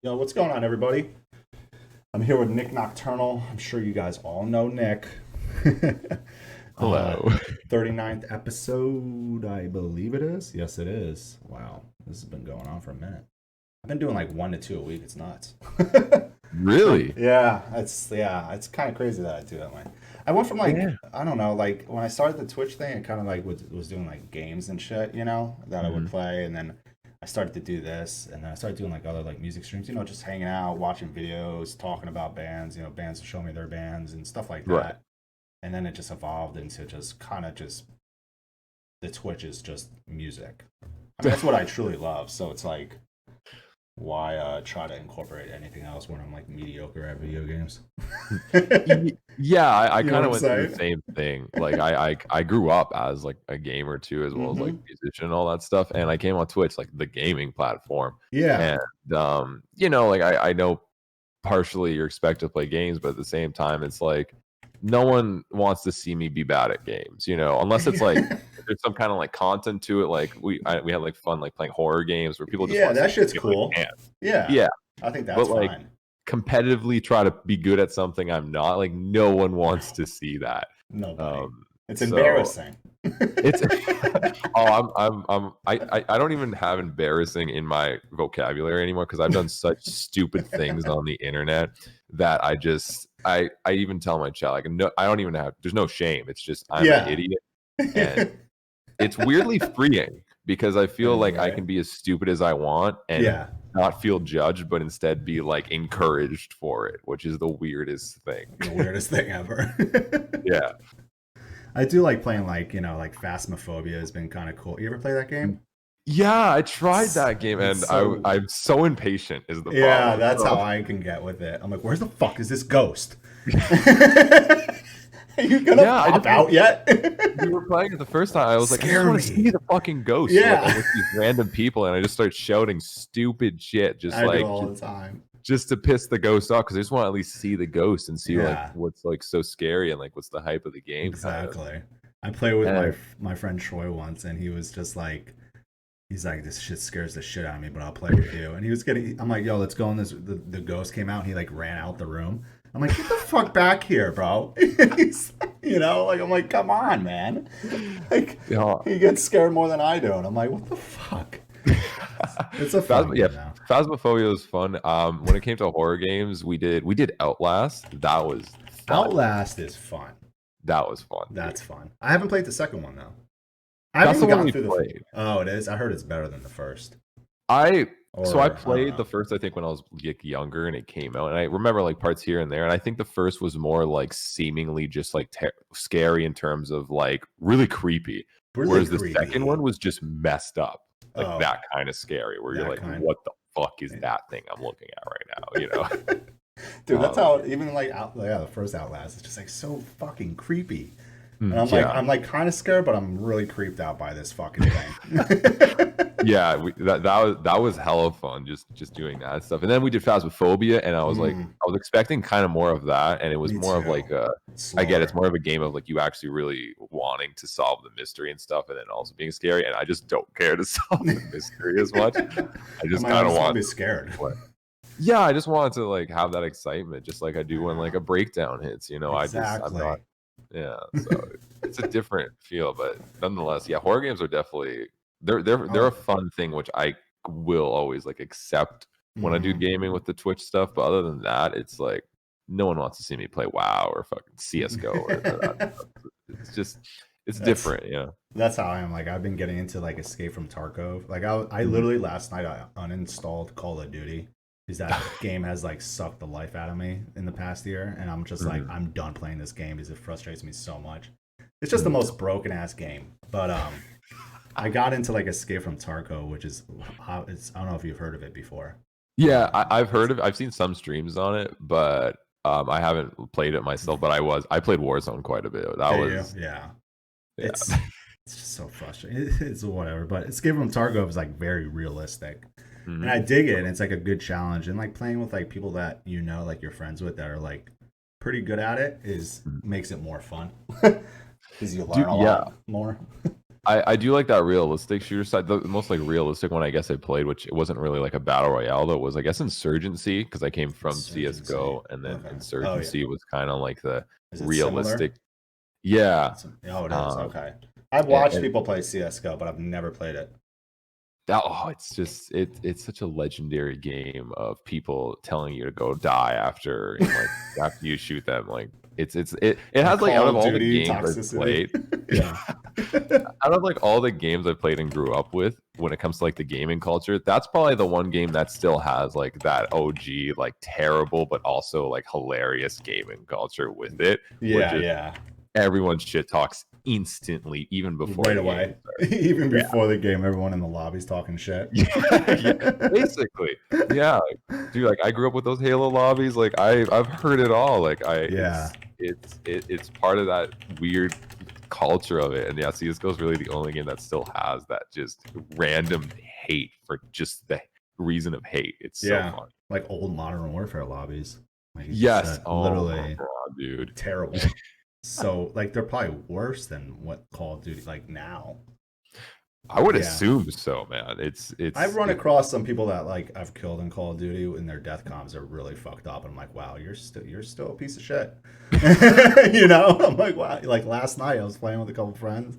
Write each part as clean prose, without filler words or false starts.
Yo, what's going on, everybody? I'm here with Nik Nocturnal. I'm sure you guys all know Nick. uh, Hello. 39th episode, I believe it is. Yes, it is. Wow, this has been going on for a minute. I've been doing like 1 to 2 a week. It's nuts. Really? Yeah, it's kind of crazy that I do that way. I went from like Yeah. I don't know, like when I started the Twitch thing, it kind of like was doing like games and shit, that I would hmm play, and then I started to do this, and then I started doing like other like music streams, just hanging out, watching videos, talking about bands, bands to show me their bands and stuff like Right. that, and then it just evolved into just kind of just the Twitch is just music. I mean, that's what I truly love. So it's like, why try to incorporate anything else when I'm like mediocre at video games? Yeah, I You know kind what of I'm went through the saying? same thing. Like I grew up as like a gamer too, as well as like Hmm. musician and all that stuff. And I came on Twitch, like the gaming platform. Yeah. And like I know partially you're expected to play games, but at the same time, it's like no one wants to see me be bad at games, unless it's like there's some kind of like content to it. Like we had like fun like playing horror games where people just Yeah, want to see that shit's me like cool. man. Yeah, Yeah. I think But that's like fine. competitively try to be good at something I'm not, like no one wants to see that. Nobody. It's So embarrassing. it's oh I don't even have embarrassing in my vocabulary anymore because I've done such stupid things on the internet that I even tell my child like no, I don't even have, there's no shame, it's just I'm an Yeah. idiot. And It it's weirdly freeing because I feel is, like I right? can be as stupid as I want and Yeah. not feel judged, but instead be like encouraged for it, which is the weirdest thing. The weirdest thing ever. Yeah. I do like playing like Phasmophobia has been kind of cool. You ever play that game? Yeah, I tried It's, that game it's and so I'm so impatient is the yeah, problem. that's So how I can get with it. I'm like, where's the fuck is this ghost? Are you gonna yeah, I pop just out yet? we were playing it the first time. I was like, I just Scare want to see me. the fucking ghost. So like I'm Yeah. with these random people and I just start shouting stupid shit, just I do like all the time. just to piss the ghost off because I just want to at least see the ghost and see like Yeah. what's like so scary and like what's the hype of the game kind of. Exactly. I played with my And my friend Troy once, and he was just like, he's like, this shit scares the shit out of me, but I'll play with you. And he was getting, I'm like, yo, let's go in this. The ghost came out, and he like ran out the room. I'm like, get the fuck back here, bro. He's, like I'm like, come on, man. Like yeah, he gets scared more than I do, and I'm like, what the fuck? It's a fun Yeah, game now. Phasmophobia was fun. When it came to horror games, we did Outlast. That was fun. Outlast is fun. That was fun, dude. That's fun. I haven't played the second one though. I haven't That's the even one gotten we through the. played. Oh, it is. I heard it's better than the first. I so I Or I don't played know. the first, I think, when I was like younger and it came out, and I remember like parts here and there. And I think the first was more like seemingly just like scary in terms of like really creepy, Really whereas the second creepy. one was just messed up, like Oh, that kind of scary, where you're that like, kind. what the fuck is that thing I'm looking at right now? Dude, that's Um, how even like the first Outlast is just like so fucking creepy. And I'm like yeah. I'm like kind of scared, but I'm really creeped out by this fucking thing. Yeah, that was hella fun, just doing that stuff. And then we did Phasmophobia, and I was like, Mm, I was expecting kind of more of that, and it was me more of too. like a, I get it's Slower. more of a game of like you actually really wanting to solve the mystery and stuff, and then also being scary. And I just don't care to solve the mystery as much. I I'm just like, I kind of just want want to be to scared. play. Yeah, I just wanted to like have that excitement, just like I do when like Yeah, a breakdown hits. I'm not. exactly. Yeah, so it's a different feel, but nonetheless, yeah, horror games are definitely they're a Oh, fun thing, which I will always like accept when I do hmm. gaming with the Twitch stuff. But other than that, it's like no one wants to see me play WoW or fucking CS:GO or that stuff. It's just it's That's different, yeah. that's how I am. Like I've been getting into like Escape from Tarkov. Like I Mhm. literally last night I uninstalled Call of Duty because that game has like sucked the life out of me in the past year, and I'm just like Mhm. I'm done playing this game because it frustrates me so much. It's just the Mhm. most broken ass game. But I got into like Escape from Tarkov, which is I don't know if you've heard of it before. Yeah, I've It's heard of, I've seen some streams on it, but I haven't played it myself. But I played Warzone quite a bit. That do you? was Yeah. yeah. It's just so frustrating. It's whatever. But Escape from Tarkov is like very realistic. And Mhm. I dig it, and it's like a good challenge. And like playing with like people that like you're friends with that are like pretty good at it is Mhm. makes it more fun because you learn Dude, a yeah. lot more. I do like that realistic shooter side. The most like realistic one I guess I played, which it wasn't really like a battle royale though, was I guess Insurgency, because I came from Insurgency. CS:GO, and then Okay. Oh yeah. Insurgency was kind of like the Is it similar? realistic. Yeah. Oh, it is. Um, Okay. I've watched and people play CS:GO, but I've never played it. that it's just it's such a legendary game of people telling you to go die after, and like after you shoot them. Like it The has like, out Call of of all the Duty games I've toxicity. played, yeah, out of like all the games I've played and grew up with, when it comes to like the gaming culture, that's probably the one game that still has like that OG, like terrible but also like hilarious gaming culture with it, where Yeah, just yeah. everyone shit talks instantly, even before Right the game away. starts. Even Yeah. before the game, everyone in the lobby's talking shit. Yeah, basically. Yeah, dude. Like I grew up with those Halo lobbies. Like I've heard it all. Like Yeah. it's part of that weird culture of it. And yeah, CS:GO is really the only game that still has that just random hate for just the reason of hate. It's so Yeah. fun. Like old Modern Warfare lobbies. Like you just Yes. said, Oh my literally god, dude. terrible. So like they're probably worse than what Call of Duty like now. I would Yeah. assume so, man. I've run across some people that like I've killed in Call of Duty and their death comms are really fucked up. And I'm like, wow, you're still a piece of shit. You know? I'm like, wow. Like last night I was playing with a couple friends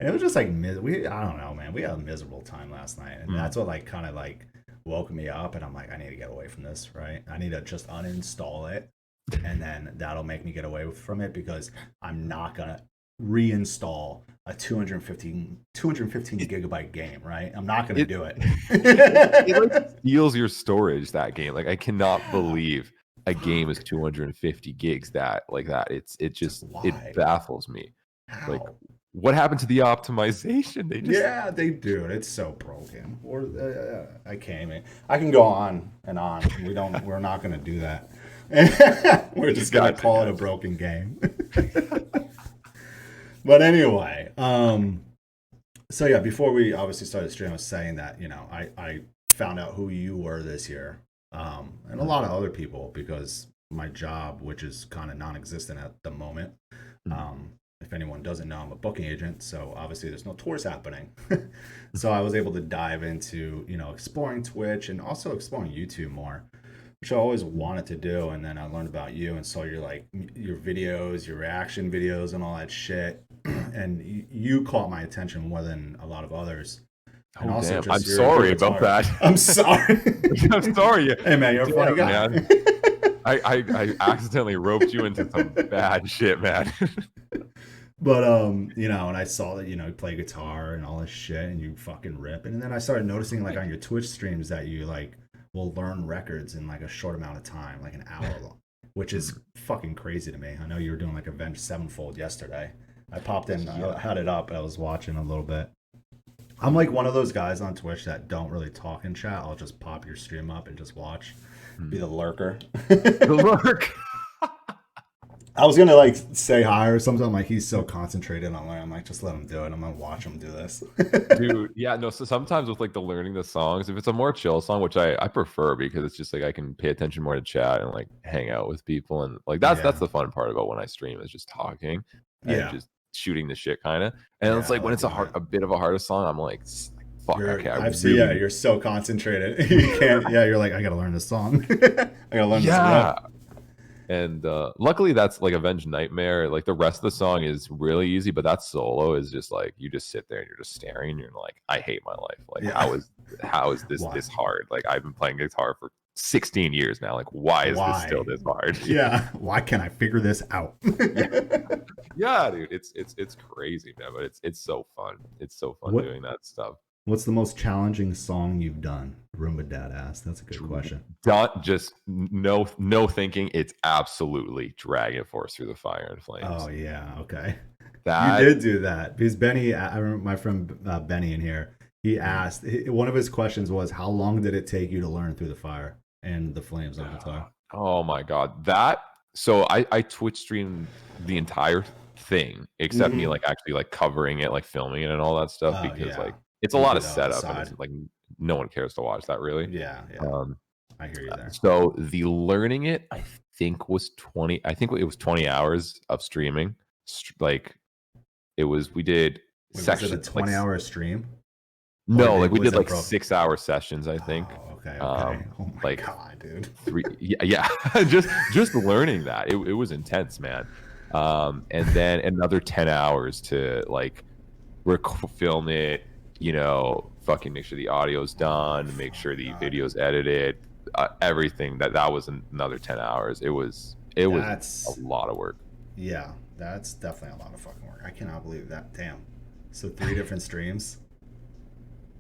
and it was just like I don't know, man. We had a miserable time last night. And that's what like kind of like woke me up and I'm like, I need to get away from this, right? I need to just uninstall it and then that'll make me get away from it because I'm not gonna reinstall a 215 gigabyte game, right? I'm not gonna do it. It like steals your storage, that game. Like I cannot believe a game is 250 gigs that like that. It Why? baffles me. Like How? what happened to the optimization? They just Yeah, they do. It's so broken. Or I can't even. I can go on and on. We're not gonna do that. We're just gonna call it a broken game. But anyway, so yeah, before we obviously started streaming, I was saying that I found out who you were this year, and a lot of other people because my job, which is kind of non-existent at the moment. If anyone doesn't know, I'm a booking agent, so obviously there's no tours happening. So I was able to dive into exploring Twitch and also exploring YouTube more, which I always wanted to do. And then I learned about you and saw your videos, your reaction videos, and all that shit. And you caught my attention more than a lot of others. And oh, also damn. just I'm your sorry about guitar. that. I'm sorry. I'm sorry. Hey man, you're a funny guy. Man. I accidentally roped you into some bad shit, man. But and I saw that you play guitar and all this shit, and you fucking rip. And then I started noticing like on your Twitch streams that you like will learn records in like a short amount of time, like an hour long, which is fucking crazy to me. I know you were doing like Avenged Sevenfold yesterday. I popped in, I had it up, I was watching a little bit. I'm like one of those guys on Twitch that don't really talk in chat. I'll just pop your stream up and just watch, be the lurker. The lurk. I was gonna like say hi or something. I'm like, he's so concentrated on learning. I'm like, just let him do it. I'm gonna watch him do this. Dude, yeah, no. So sometimes with like the learning the songs, if it's a more chill song, which I prefer because it's just like I can pay attention more to chat and like hang out with people, and like that's the fun part about when I stream is just talking and just shooting the shit kind of. And it's like when it's a bit of a harder song, I'm like, fuck, okay, you're so concentrated. You can't. Yeah, you're like, I gotta learn this song. I gotta learn this riff. And luckily that's like Avenged Nightmare. Like the rest of the song is really easy, but that solo is just like you just sit there and you're just staring and you're like, I hate my life. Like how is this this hard? Like I've been playing guitar for 16 years now. Like why is this still this hard? Yeah. Why can't I figure this out? Yeah, dude. It's crazy, man. But it's so fun. It's so fun doing that stuff. What's the most challenging song you've done? Roomba Dad asked. That's a good question. Just no thinking. It's absolutely Dragon Force Through the Fire and Flames. Oh yeah, okay. You did do that because Benny. I remember my friend Benny in here. He asked. One of his questions was, "How long did it take you to learn Through the Fire and the Flames on guitar?" Oh my god, that. So I Twitch streamed the entire thing except me like actually like covering it, like filming it and all that stuff because like. It's a lot of setup, and it's like no one cares to watch that really. Yeah. I hear you there. So the learning it, I think was 20. I think it was 20 hours of streaming. Like it was, we did Wait, was it a sections. Like 20-hour stream? Or no, like we was did it like broke? 6 hour sessions, I think. Oh, okay, okay. Oh my Like god, dude. three, yeah, yeah. just learning that it was intense, man. And then another 10 hours to like film it, fucking make sure the audio's done, make Oh sure my the god. video's edited, everything. That was another 10 hours. It was a That's lot of work. yeah, that's definitely a lot of fucking work. I cannot believe that. Damn. So 3 different streams.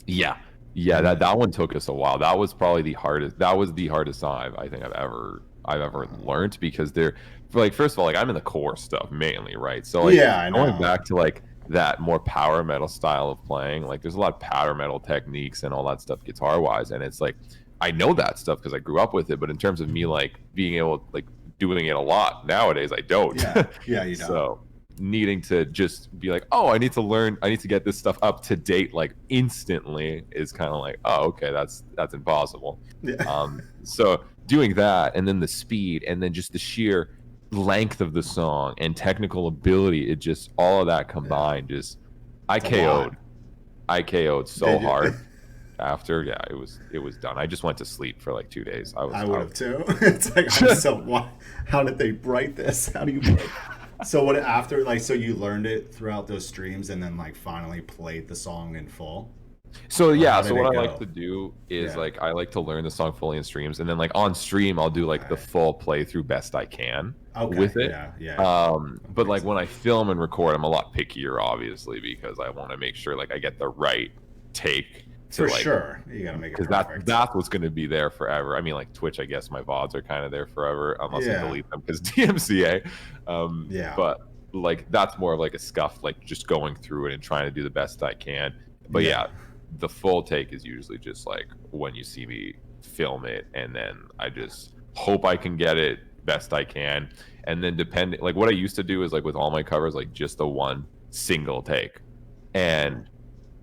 Yeah. Yeah, And that one took us a while. That was probably the hardest. That was the hardest song I think I've ever learned, because they're like, first of all, like I'm in the core stuff mainly, right? So like yeah, I going know. back to like that more power metal style of playing, like there's a lot of power metal techniques and all that stuff guitar wise, and it's like I know that stuff because I grew up with it, but in terms of me like being able like doing it a lot nowadays, I don't. Yeah, yeah, you don't. So needing to just be like, oh, I need to learn, I need to get this stuff up to date like instantly is kind of like, oh, okay, that's impossible. Yeah. So doing that, and then the speed, and then just the sheer length of the song and technical ability, it just all of that combined, just I It's a lot. KO'd. I KO'd so Did you? hard after. Yeah, it was done. I just went to sleep for like 2 days. I would have too. It's like I'm so why? How did they write this? How do you play? So what after like so you learned it throughout those streams and then like finally played the song in full? So Or yeah, how so did it what I like go? to do is Yeah. like I like to learn the song fully in streams, and then like on stream I'll do like the Right. full playthrough best I can Okay. with it. Yeah. Yeah. That But makes like when I sense. film and record, I'm a lot pickier, obviously, because I want to make sure like I get the right take to For like, sure. You gotta make it because that perfect. that's what's going to be there forever. I mean, like Twitch, I guess my VODs are kind of there forever unless I Yeah. delete them because DMCA. Yeah. But like that's more of like a scuff, like just going through it and trying to do the best I can. But Yeah. yeah, the full take is usually just like when you see me film it, and then I just hope I can get it best I can. And then depending, like what I used to do is like with all my covers, like just the one single take, and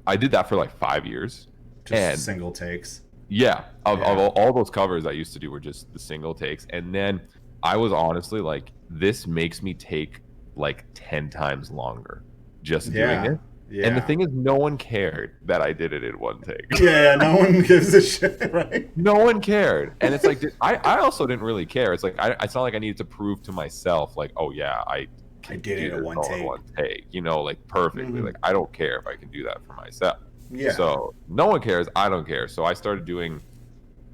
I did that for like 5 years. Just And single takes. yeah, of Yeah. all those covers I used to do were just the single takes. And then I was honestly like, this makes me take like 10 times longer just doing Yeah. it. And the Yeah. thing is, no one cared that I did it in one take. Yeah. No one gives a shit, right? No one cared. And it's like, I also didn't really care. It's like, it's not like I needed to prove to myself, like, oh yeah, I I can did do it in this one all in take. one take, like perfectly. Mhm. Like, I don't care if I can do that for myself. Yeah. So no one cares. I don't care. So I started doing,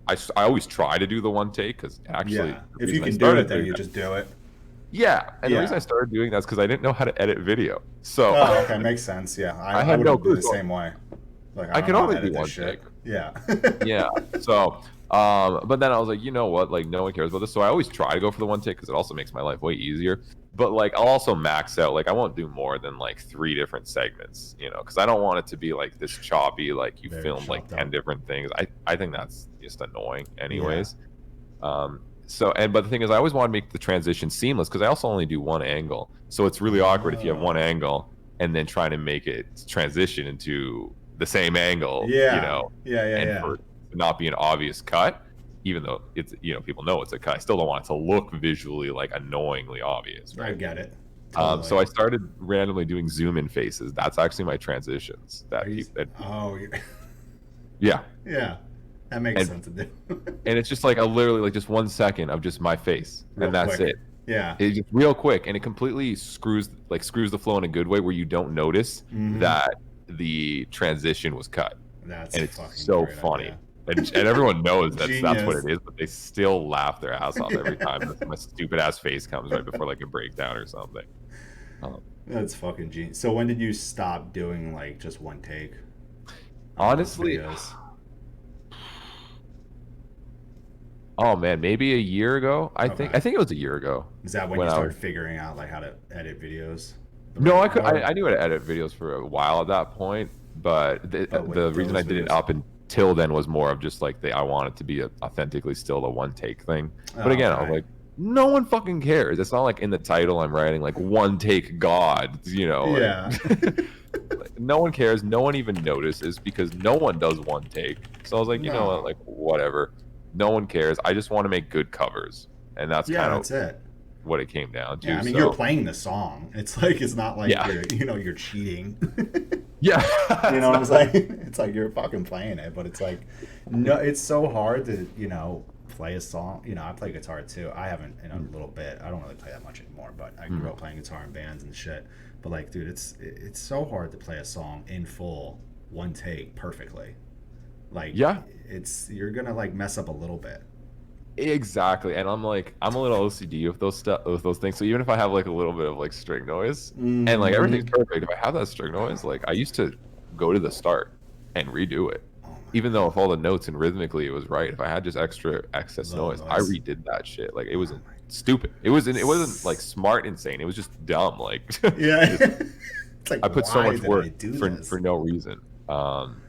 I always try to do the one take, because actually, Yeah. the If you reason I can do started it, then doing you that, just do it. yeah. And the reason Yeah. I started doing that is because I didn't know how to edit video. So Oh, okay, makes sense. Yeah, I I had would no have been clue. the So same way. Like, I I don't could know how to only do edit this one shit. take. Yeah. Yeah. So, but then I was like, you know what? Like, no one cares about this. So I always try to go for the one take because it also makes my life way easier. But like, I'll also max out. Like, I won't do more than like 3 different segments, because I don't want it to be like this choppy. Like, you Very filmed like chopped 10 up. different things. I think that's just annoying, Yeah. anyways. But the thing is, I always want to make the transition seamless because I also only do one angle. So it's really awkward if you have one Oh. angle and then trying to make it transition into the same angle, Yeah. Yeah. Yeah. and Yeah. for it to not be an obvious cut, even though it's, people know it's a cut. I still don't want it to look visually like annoyingly obvious, I right? get it. So Totally. I started randomly doing zoom in faces. That's actually my transitions. Are you? Oh. Yeah. Yeah. That makes And sense to do. and it's just like a literally like just 1 second of just my face, Real and that's quick. it. Yeah. It's just real quick, and it completely screws the flow in a good way where you don't notice Mhm. that the transition was cut. That's And it's fucking so great funny. idea. And everyone knows that's what Genius. it is, but they still laugh their ass off every Yeah. time my stupid ass face comes right before like a breakdown or something. Um, That's fucking genius. So when did you stop doing like just one take? On those honestly, videos? oh man, maybe a year ago. I think Okay. it was a year ago. Is that when when you I started was figuring out like how to edit videos? the No, right- or- I knew how to edit videos for a while at that point, but But with the reason I those did it videos? up until then was more of just like I want it to be authentically still the one take thing. But Oh, again, I was okay. like, no one fucking cares. It's not like in the title I'm writing like one take God, like- Yeah. like, no one cares. No one even notices because no one does one take. So I was like, you know No. what, like whatever. No one cares. I just want to make good covers, and that's Yeah, kind of that's it. what it came down Yeah, to. I mean, you're So playing the song. It's not like yeah, you're cheating. yeah, You know it's what I'm not- saying? It's like you're fucking playing it, but it's like, no, it's so hard to, play a song. I play guitar too. I haven't in a little bit. I don't really play that much anymore, but I grew Mhm. up playing guitar in bands and shit. But like, dude, it's so hard to play a song in full, one take, perfectly. Like, Yeah, you're gonna like mess up a little bit. exactly. And I'm like, I'm a little OCD with those stuff, with those things. So even if I have like a little bit of like string noise, and like everything's Mm-hmm. perfect, if I have that string noise, like I used to go to the start and redo it. Oh Even my though if all the notes and rhythmically it was right, if I had just extra excess little noise, I noise. redid that shit. Like it Oh wasn't my. stupid. It wasn't like smart insane. It was just dumb. Like Yeah. just It's like, I put so why much did I work do for this? no reason.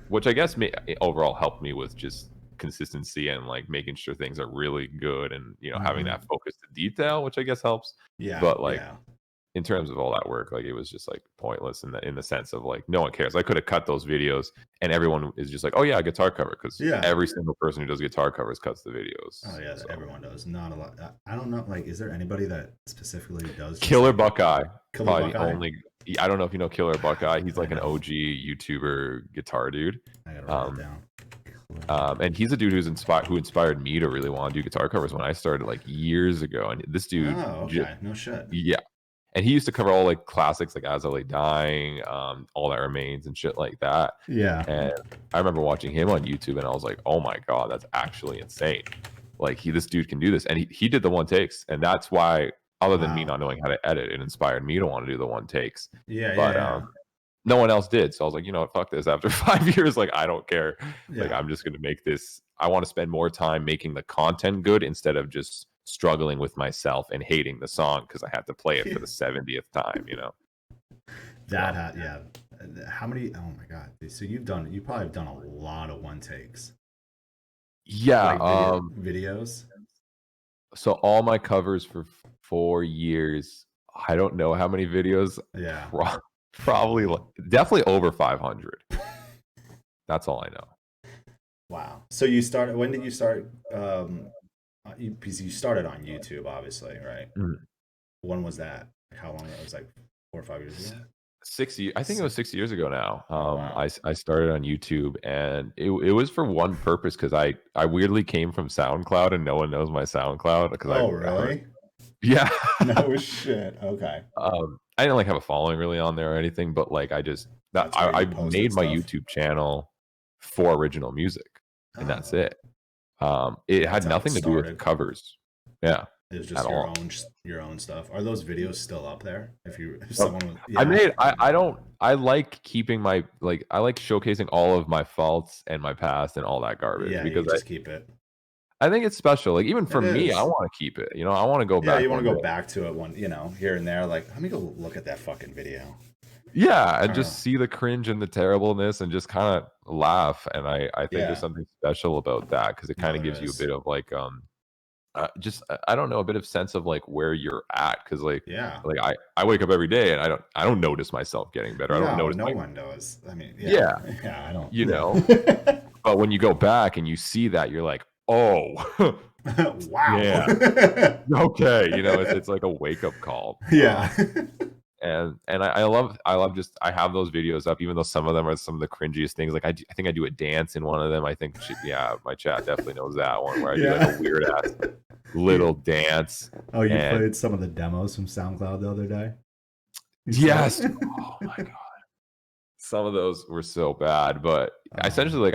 Which I guess overall helped me with just consistency and like making sure things are really good and having Hmm. that focus to detail, which I guess helps. Yeah, But like yeah, in terms of all that work, like it was just like pointless in the sense of like no one cares. I could have cut those videos and everyone is just like, oh yeah, guitar cover, because yeah. every single person who does guitar covers cuts the Oh videos. yeah, So everyone does. Not a lot. I don't know. Like, is there anybody that specifically does just Killer like Buckeye, Killer probably the Buckeye? only. I don't know if you know Killer Buckeye. He's I like an don't. OG YouTuber guitar dude. I gotta write it Um, down. and he's a dude who inspired me to really want to do guitar covers when I started like years ago. And this dude, Oh, okay. No shit. yeah, and he used to cover all like classics like As I Lay Dying, All That Remains, and shit like that. Yeah. And I remember watching him on YouTube, and I was like, oh my god, that's actually insane. Like this dude can do this, and he did the one takes, and that's why, other than me Wow. not knowing how to edit, it inspired me to want to do the one takes. Yeah, yeah, But yeah. no one else did. So I was like, you know what, fuck this. After 5 years, like I don't care. Like Yeah. I'm just gonna make this. I want to spend more time making the content good instead of just struggling with myself and hating the song because I had to play it for the 70th time. So Yeah. How many? Oh my god. So you probably have done a lot of one takes, yeah. like videos. So all my covers for 4 years, I don't know how many videos. Yeah. Probably definitely over 500. That's all I know. Wow. So you started. When did you start? Because you started on YouTube, obviously, right? Mhm. When was that? How long? It was like 4 or 5 years ago. 6 years, I think it was 6 years ago now. Oh wow. I started on YouTube, and it was for one purpose, because I weirdly came from SoundCloud, and no one knows my SoundCloud because Oh I heard. really? Yeah. No shit. Okay. I didn't like have a following really on there or anything, but like I just that That's where you I posted made my stuff. YouTube channel for original music, and that's Oh, it. It that's had how it nothing to do with started. covers. Yeah, It was at just all. your own stuff. Are those videos still up there? If So someone was, I yeah, made I don't I like keeping my like I like showcasing all of my faults and my past and all that garbage, yeah, you because just keep it. I think it's special. Like even for It me, I is. want to keep it. I want to go Yeah, you back want one to day. go back to it here and there. Like, let me go look at that fucking video. Yeah, and I don't just know. see the cringe and the terribleness and just kind of laugh. And I think there's Yeah, something special about that, because it kind no, of there gives you a is. bit of like just I don't know, a bit of sense of like where you're at, because Yeah, like I wake up every day and I don't notice myself getting better. I don't no, notice no my one does. I mean, yeah, yeah, yeah, I don't. you know. Yeah. But when you go back and you see that, you're like, oh, Wow. yeah, okay. It's like a wake up call. Yeah. And I love just I have those videos up, even though some of them are some of the cringiest things. Like I think I do a dance in one of them. I think yeah, my chat definitely knows that one, where I do like a Yeah. weird ass You- little dance. oh, you And played some of the demos from SoundCloud the other day. You said. yes, oh my god, some of those were so bad. But Oh. essentially, like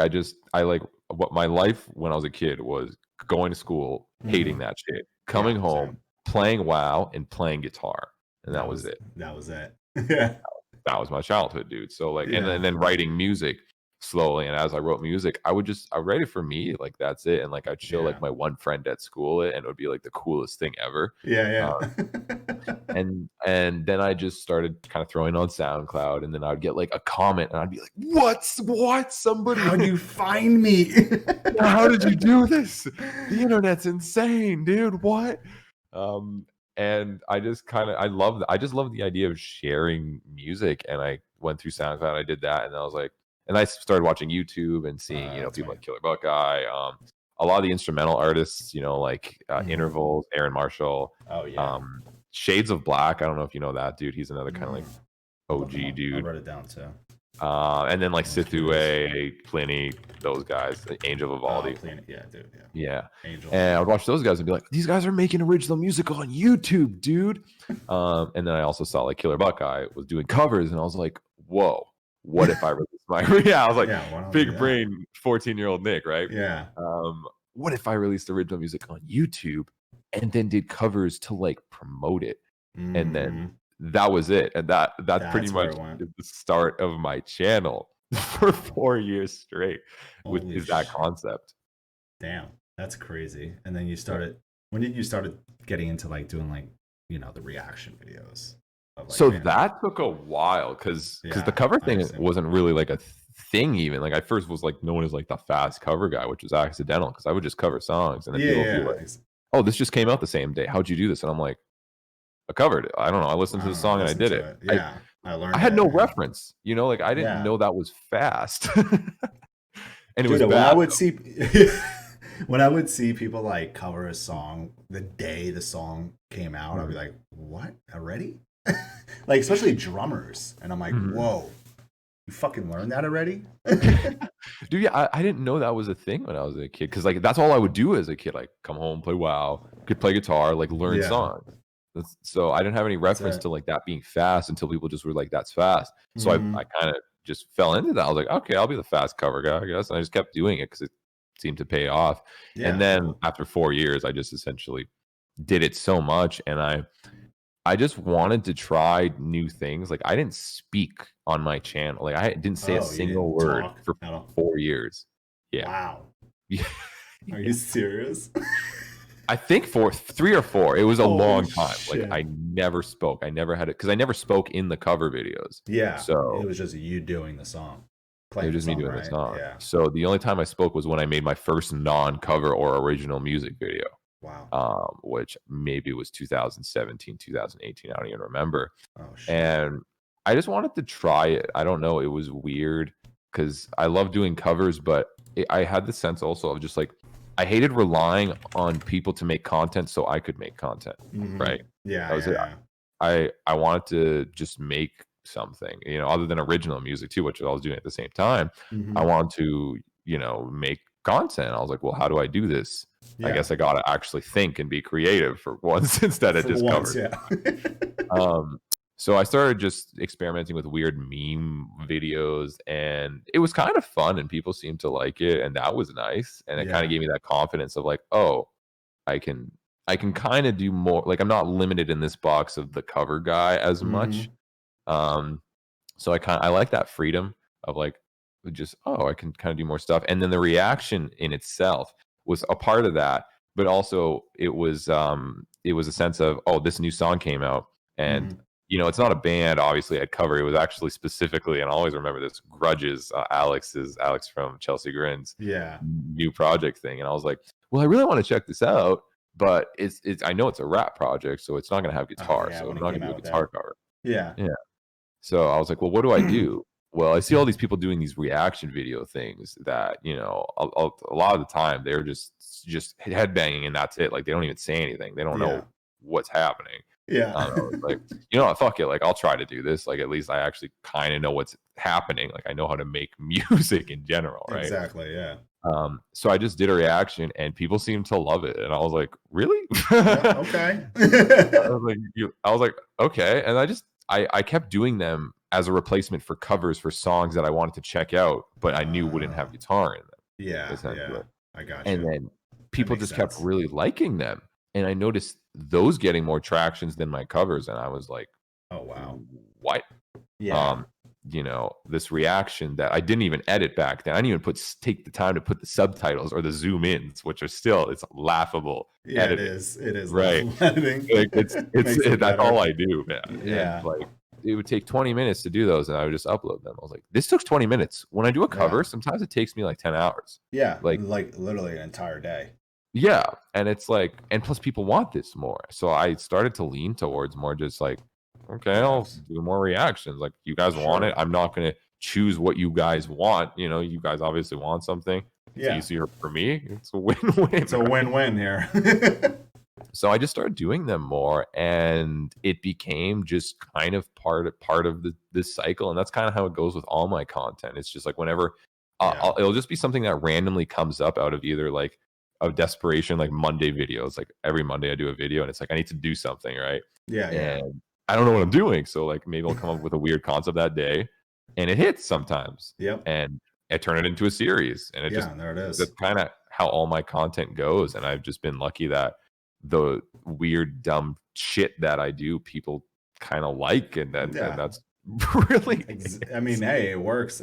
I like what my life when I was a kid was: going to school, hating Mhm. that shit, coming Yeah, home, same. playing WoW, and playing guitar, and that was it. That was it. Yeah. That was my childhood, dude. So like, and Yeah. then writing music slowly, and as I wrote music, I write it for me, like that's it. And like I'd show Yeah. like my one friend at school it, and it would be like the coolest thing ever. Yeah, Uh, yeah. and then I just started kind of throwing on SoundCloud, and then I'd get like a comment, and I'd be like, what somebody How'd you find me? how did you do this? The internet's insane, dude. What? Um, and I just love the idea of sharing music. And I went through SoundCloud, I did that, and I was like, and I started watching YouTube and seeing, That's people me. like Killer Buckeye. a lot of the instrumental artists, you know, like Intervals, Aaron Marshall, Oh yeah. Shades of Black. I don't know if you know that dude. He's another kind of like OG I'll dude. write it down too. And then like I was curious. Sithue, Pliny, those guys, Angel Oh, Vivaldi. yeah, dude, yeah. Yeah. Angel. And I would watch those guys and be like, these guys are making original music on YouTube, dude. And then I also saw like Killer Buckeye was doing covers, and I was like, whoa, what if I released my I was like, Yeah, why don't do big that? brain 14-year-old Nick, right? Yeah. What if I released original music on YouTube and then did covers to like promote it? And then that was it. And that's pretty where much it went. the start of my channel for 4 years straight is that concept. Damn, that's crazy. And then you started. When did you started getting into like doing like, you know, the reaction videos? Of, like, So that took a while because the cover thing wasn't really like a thing even. Like I first was like known as like the fast cover guy, which was accidental because I would just cover songs and then people would be like, oh, this just came out the same day. How'd you do this? And I'm like, I covered it. I don't know. I listened to the song and I did it. Yeah, I learned. I had no reference, you know, like I didn't know that was fast. And it was bad. When I would see when I would see people like cover a song the day the song came out, I'd be like, what? Already? Like, especially drummers. And I'm like, whoa, you fucking learned that already? Dude, yeah, I didn't know that was a thing when I was a kid. Because like that's all I would do as a kid. Like come home, play WoW, could play guitar, like learn songs. So I didn't have any reference to like that being fast until people just were like, that's fast. So I kind of just fell into that. I was like, okay, I'll be the fast cover guy, I guess. And I just kept doing it because it seemed to pay off. And then after 4 years, I just essentially did it so much. And I just wanted to try new things. Like I didn't speak on my channel. Like I didn't say a single word for 4 years. Yeah. Wow. Are you serious? I think 3 or 4. It was a long time. Like I never spoke. I never had it because I never spoke in the cover videos. Yeah. So it was just you doing the song. It was just me doing the song. Yeah. So the only time I spoke was when I made my first non-cover or original music video. Wow. Which maybe was 2017, 2018. I don't even remember. Oh shit. And I just wanted to try it. I don't know. It was weird because I love doing covers, but I had the sense also of just like I hated relying on people to make content so I could make content. Right. Yeah. That was it. I wanted to just make something, you know, other than original music too, which I was doing at the same time. I wanted to, you know, make content. I was like, well, how do I do this? I guess I got to actually think and be creative for once instead of just covers. So I started just experimenting with weird meme videos, and it was kind of fun, and people seemed to like it, and that was nice. And it kind of gave me that confidence of like, oh, I can kind of do more. Like I'm not limited in this box of the cover guy as much. So I like that freedom of like just, oh, I can kind of do more stuff. And then the reaction in itself was a part of that, but also it was a sense of, oh, this new song came out, and you know, it's not a band obviously I'd cover. It was actually specifically, and I always remember this, Grudges, Alex from Chelsea Grins new project thing. And I was like, well, I really want to check this out, but it's I know it's a rap project, so it's not going to have guitar, so I'm not going to do a guitar cover. Yeah. So I was like, well, what do I do? Well, I see all these people doing these reaction video things that, you know, a lot of the time they're just headbanging and that's it. Like they don't even say anything. They don't know what's happening. Like, you know what, fuck it. Like I'll try to do this. Like at least I actually kind of know what's happening. Like I know how to make music in general, right? Exactly. Yeah. So I just did a reaction and people seemed to love it. And I was like, really? Okay. I was like, okay. And I kept doing them as a replacement for covers for songs that I wanted to check out, but I knew wouldn't have guitar in them. Yeah. I got you. And then people just kept really liking them. And I noticed those getting more tractions than my covers. And I was like, oh, wow. What? Yeah. You know, this reaction that I didn't even edit back then. I didn't even take the time to put the subtitles or the zoom ins, which are still, it's laughable. Yeah, editing. It is right. Editing. Like that's all I do, man. Yeah. And like it would take 20 minutes to do those, and I would just upload them. I was like, this took 20 minutes. When I do a cover, sometimes it takes me like 10 hours. Yeah. Like literally an entire day. Yeah. And it's like, and plus people want this more. So I started to lean towards more just like, okay, I'll do more reactions. Like you guys want it. I'm not going to choose what you guys want. You know, you guys obviously want something. It's Yeah. easier for me. It's a win-win. It's a right? win-win here. So I just started doing them more, and it became just kind of part of this cycle. And that's kind of how it goes with all my content. It's just like whenever Yeah. it'll just be something that randomly comes up out of either like of desperation, like Monday videos. Like every Monday I do a video, and it's like I need to do something, right? Yeah, yeah. And I don't know what I'm doing, so like maybe I'll come up with a weird concept that day, and it hits sometimes, Yep. and I turn it into a series, and it just Yeah, there it is. that's kind of how all my content goes. And I've just been lucky that the weird dumb shit that I do, people kind of like, and Yeah. that's really I mean, hey, it works.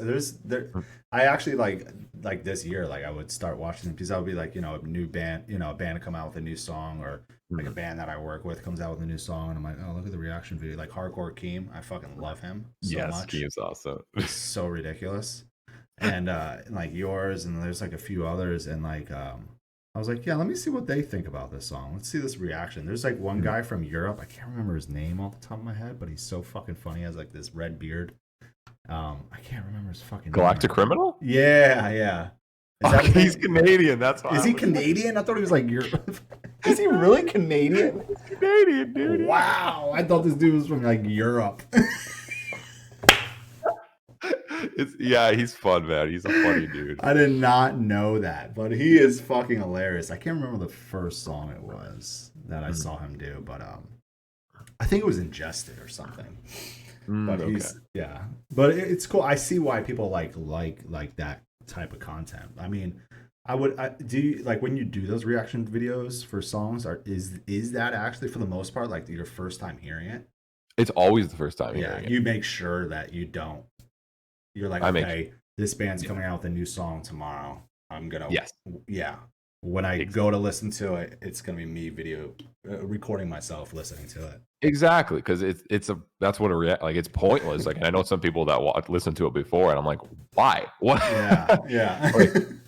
I actually like this year, like I would start watching them because I would be like, a new band, a band come out with a new song, or like a band that I work with comes out with a new song, and I'm like, oh, look at the reaction video. Like Hardcore Keem, I fucking love him so yes, much. Keem's awesome. He's so ridiculous. And like yours, and there's like a few others, and like I was like, yeah, let me see what they think about this song. Let's see this reaction. There's like one guy from Europe. I can't remember his name off the top of my head, but he's so fucking funny. He has like this red beard. I can't remember his fucking Galactic name. Criminal? Yeah, yeah. He's Canadian. That's why. Is he Canadian? I thought he was like Europe. Is he really Canadian? He's Canadian, dude. Wow, I thought this dude was from like Europe. Yeah, he's fun, man. He's a funny dude. I did not know that, but he is fucking hilarious. I can't remember the first song it was that I saw him do, but I think it was Ingested or something. But he's but it's cool. I see why people like that type of content. I mean, do you like when you do those reaction videos for songs? Is that actually for the most part like your first time hearing it? It's always the first time hearing it. You make sure that you don't. You're like, okay, this band's coming out with a new song tomorrow. I'm gonna When I go to listen to it, it's gonna be me recording myself listening to it. Exactly, because that's what it's pointless. Like, and I know some people that listen to it before, and I'm like, why? What? Yeah.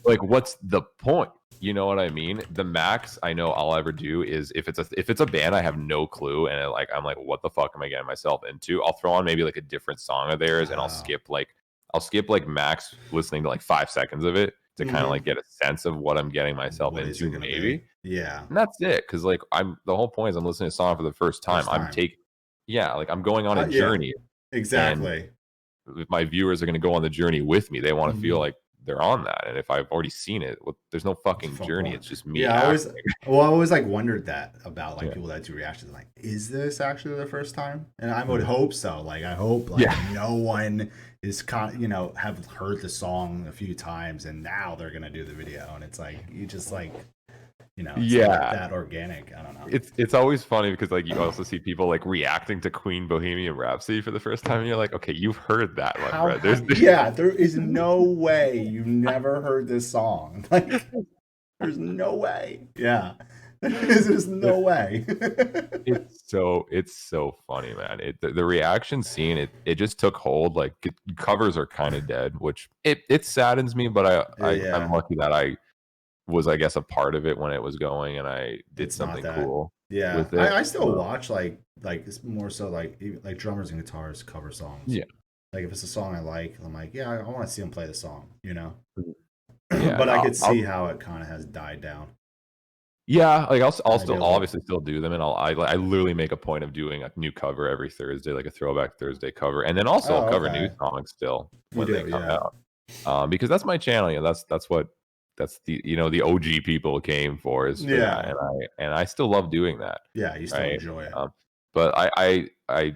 like, what's the point? You know what I mean? The max I know I'll ever do is if it's a band I have no clue, and I'm like, what the fuck am I getting myself into? I'll throw on maybe like a different song of theirs, and I'll skip like max listening to like 5 seconds of it to kind of like get a sense of what I'm getting myself into, maybe. Yeah. And that's it. Cause like the whole point is I'm listening to a song for the first time. I'm going on a journey. Exactly. If my viewers are going to go on the journey with me, they want to feel like they're on that. And if I've already seen it, there's no fucking journey. It's just me. Yeah, I always like wondered that about like people that do reactions. Like, is this actually their first time? And I would hope so. Like, I hope no one is have heard the song a few times and now they're gonna do the video. And it's like you just like. It's like that organic. I don't know. It's always funny because like you also see people like reacting to Queen Bohemian Rhapsody for the first time, and you're like, okay, you've heard that one, right? There is no way you've never heard this song. Like, there's no way. Yeah, there's no way. It's so funny, man. The reaction scene, it just took hold. Like covers are kind of dead, which it saddens me, but I'm lucky that I was, I guess, a part of it when it was going, and I did something cool. Yeah, with it. I still watch like it's more so like drummers and guitarists cover songs. Yeah, like if it's a song I like, I'm like, yeah, I want to see them play the song, Yeah, but I could see how it kind of has died down. Yeah, like I'll obviously still do them, and I literally make a point of doing a new cover every Thursday, like a Throwback Thursday cover, and then also I'll cover new songs still when they come out, because that's my channel. That's the the OG people came for is for that, and I still love doing that. Yeah, you still enjoy it. But I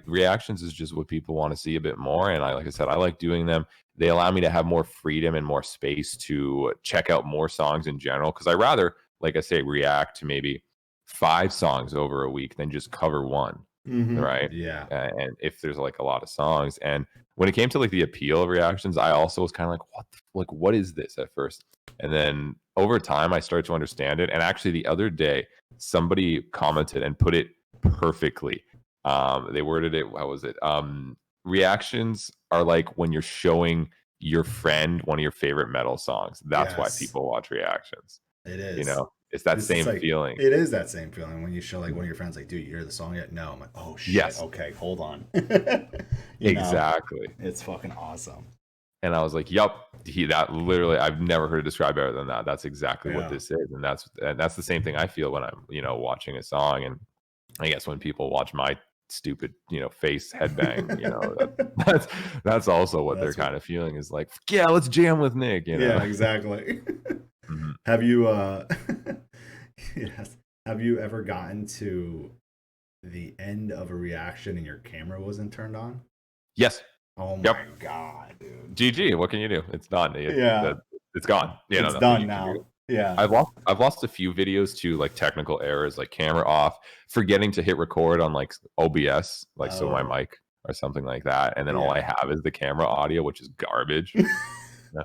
reactions is just what people want to see a bit more, and like I said, I like doing them. They allow me to have more freedom and more space to check out more songs in general, because I rather, like I say, react to maybe 5 songs over a week than just cover one. Right? Yeah. And if there's like a lot of songs, and when it came to like the appeal of reactions, I also was kind of like, what is this at first? And then over time, I started to understand it. And actually, the other day, somebody commented and put it perfectly. They worded it. How was it? Reactions are like when you're showing your friend one of your favorite metal songs. That's why people watch reactions. It is. It's that same feeling. It is that same feeling when you show like one of your friends, like, dude, you hear the song yet? No. I'm like, oh shit. Yes. Okay, hold on. Exactly. It's fucking awesome. And I was like, yup, that literally, I've never heard it described better than that. That's exactly what Yeah. this is. And that's the same thing I feel when I'm, watching a song. And I guess when people watch my stupid, face headbang, that's also what they're kind of feeling, is like, yeah, let's jam with Nick, Yeah, exactly. Mhm. Have you yes. Have you ever gotten to the end of a reaction and your camera wasn't turned on? Yes. Oh Yep. my god, dude. GG. What can you do? It's done. Yeah. It's gone. It's Nothing done you can do. now. Yeah. I've lost a few videos to like technical errors, like camera off, forgetting to hit record on like OBS, like so my Oh. mic or something like that, and then all I Yeah. have is the camera audio, which is garbage. Yeah.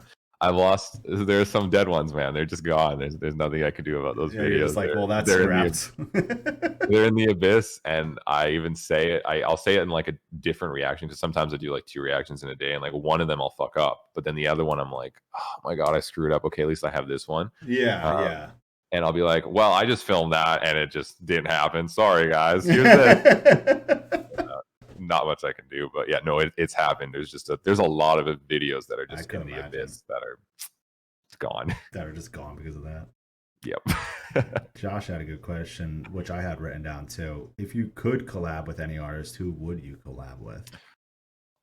There's some dead ones, man. They're just gone. There's nothing I could do about those Yeah, you're videos. just like, well, that's they're scrapped. they're in the abyss, and I even say it. I'll say it in like a different reaction, because sometimes I do like 2 reactions in a day, and like one of them I'll fuck up, but then the other one I'm like, oh my god, I screwed up. Okay, at least I have this one. Yeah, yeah. And I'll be like, well, I just filmed that and it just didn't happen. Sorry, guys. Here's this. Not much I can do, but yeah, no, it's happened. There's a lot of videos that are just in the abyss that are gone. That are just gone because of that. Yep. Josh had a good question, which I had written down too. If you could collab with any artist, who would you collab with?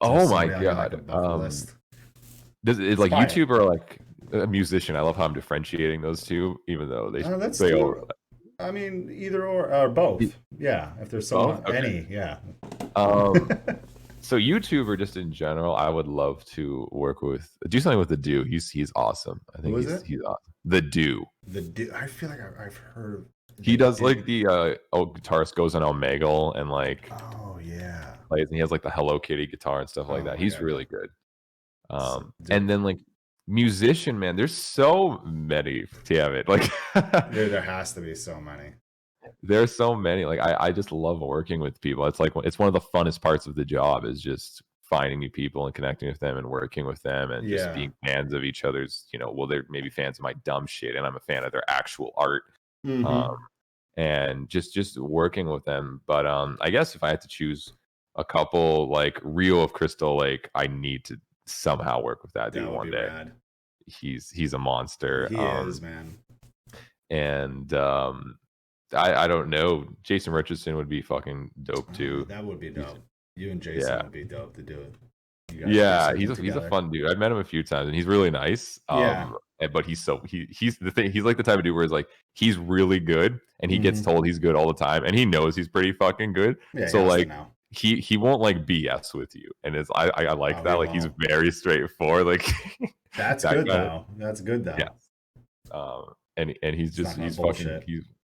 Oh my god. Does it like YouTube or like a musician? I love how I'm differentiating those two, even though they overlap. I mean, either or both. Yeah, if there's someone, any, yeah. So YouTuber, just in general, I would love to work with, do something with the Do. He's awesome. I think he's awesome. The Do. The Do. I feel like I've heard. He does like the Guitarist goes on Omegle and like, oh yeah, plays, and he has like the Hello Kitty guitar and stuff like that. He's really good. And then like musician, man, there's so many. Damn it, like there has to be so many. There's so many. Like I just love working with people. It's like it's one of the funnest parts of the job, is just finding new people and connecting with them and working with them and just being fans of each other's. Well, they're maybe fans of my dumb shit, and I'm a fan of their actual art. And just working with them. But I guess if I had to choose a couple, like Rio of Crystal Lake, I need to somehow work with that dude one day. Rad. He's a monster. He is, man. And I don't know. Jason Richardson would be fucking dope too. That would be dope. You and Jason would be dope to do it. Yeah, he's a fun dude. I've met him a few times, and he's really nice. But he's the thing. He's like the type of dude where it's like he's really good, and he gets told he's good all the time, and he knows he's pretty fucking good. Yeah, so like he won't like BS with you, and I like that. Like he's very straightforward. Like that's good though. That's good though. Yeah. And he's fucking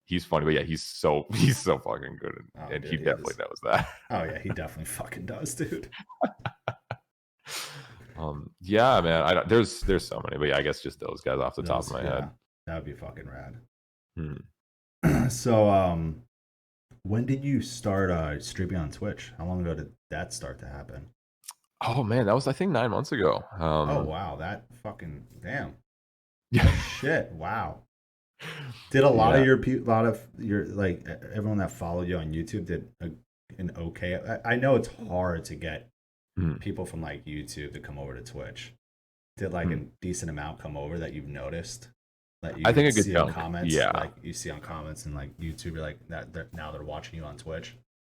he's funny, but yeah, he's so fucking good, and dude, he definitely knows that. Oh yeah, he definitely fucking does, dude. Yeah, man. There's so many, but yeah, I guess just those guys off the top of my head. That would be fucking rad. So, when did you start streaming on Twitch? How long ago did that start to happen? Oh man, that was I think 9 months ago. Oh wow, that fucking damn. Yeah. Shit. Wow. Did a lot of your like everyone that followed you on YouTube did an okay? I know it's hard to get people from like YouTube to come over to Twitch. Did like a decent amount come over that you've noticed? That you I think a good see chunk. On comments, yeah, like you see on comments and like YouTube, you're like now they're watching you on Twitch.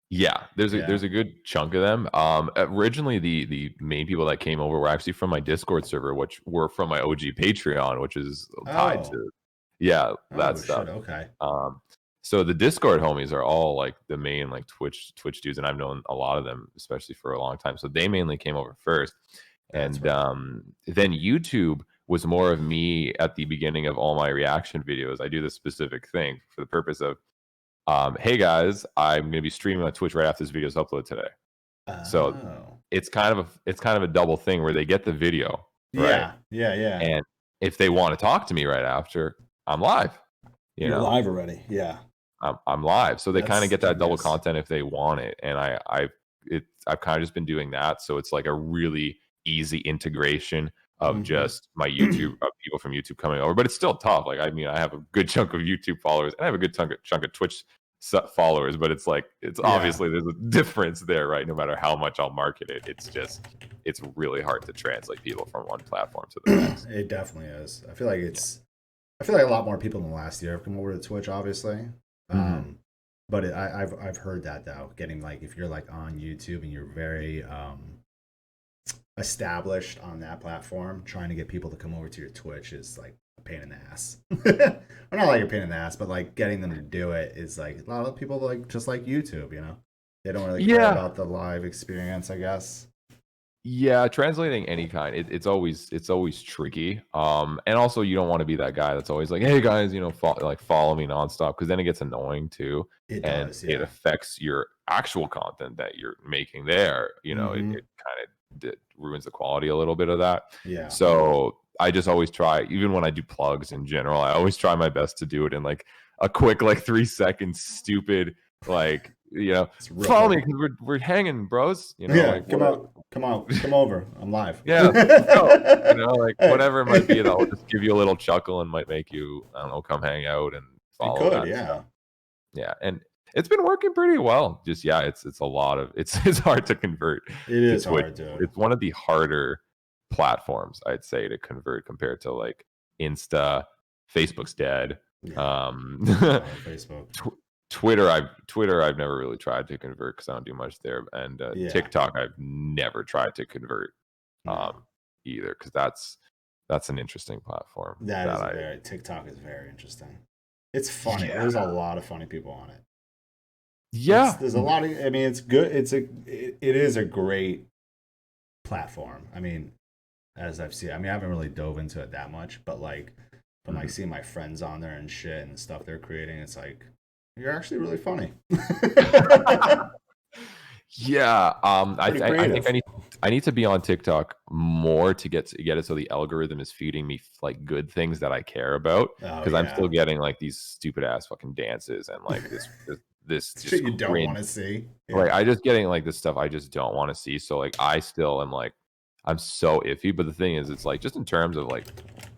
Yeah, there's a good chunk of them. Originally the main people that came over were actually from my Discord server, which were from my OG Patreon, which is tied to that stuff. Shit, okay. So the Discord homies are all like the main like Twitch dudes, and I've known a lot of them, especially for a long time. So they mainly came over first, and then YouTube was more of me at the beginning of all my reaction videos. I do this specific thing for the purpose of, hey guys, I'm going to be streaming on Twitch right after this video is uploaded today. So it's kind of a double thing where they get the video, right? Yeah. And if they want to talk to me right after, I'm live. You're live already. Yeah. I'm live. So they kind of get that double content if they want it. And I've kind of just been doing that. So it's like a really easy integration of just my YouTube, of people from YouTube coming over. But it's still tough. Like, I mean, I have a good chunk of YouTube followers, and I have a good chunk of Twitch followers, but it's like it's Yeah. obviously there's a difference there, right? No matter how much I'll market it, it's really hard to translate people from one platform to the next. It definitely is. I feel like a lot more people in the last year have come over to Twitch, obviously. Hmm. But I've heard that though, getting like if you're like on YouTube and you're very established on that platform, trying to get people to come over to your Twitch is like a pain in the ass. Or not like a pain in the ass, but like getting them to do it is like a lot of people like just like YouTube, you know. They don't really care Yeah, about the live experience, I guess. yeah, translating any kind, it's always tricky. And also you don't want to be that guy that's always like, hey guys, follow me nonstop, because then it gets annoying too, It and does, it yeah. affects your actual content that you're making there. It Mm-hmm. kind of ruins the quality a little bit of that. Yeah. So I just always try, even when I do plugs in general, I always try my best to do it in like a quick, like 3 seconds, stupid, like, It's real follow me quick. because we're hanging, bros. Yeah, Like come whatever. out, come out, come over. I'm live. Yeah, let's go. Like it whatever it might be, that'll just give you a little chuckle and might make you, I don't know, come hang out and follow could, that stuff. yeah. Yeah, and it's been working pretty well. Just yeah, it's a lot of it's hard to convert It to is Twitch. hard to. It's one of the harder platforms, I'd say, to convert compared to like Insta. Facebook's dead. Yeah, Facebook. Tw- Twitter I've never really tried to convert because I don't do much there, and Yeah, TikTok I've never tried to convert no, um, either, because that's an interesting platform that that is a I very TikTok is very interesting. It's funny. yeah There's a lot of funny people on it. yeah There's a lot of. I mean, it's good. It is a great platform. I mean, as I've seen. I mean, I haven't really dove into it that much, but like from like mhm. seeing my friends on there and shit and stuff they're creating, it's like you're actually really funny. Yeah, Pretty I think creative. I need to be on TikTok more to get it so the algorithm is feeding me like good things that I care about, Oh because I'm yeah. still getting like these stupid ass fucking dances and like this Shit just you don't cringe. want to see. Like Yeah. I just getting like this stuff I just don't want to see. So like I still am like I'm so iffy. But the thing is, it's like just in terms of like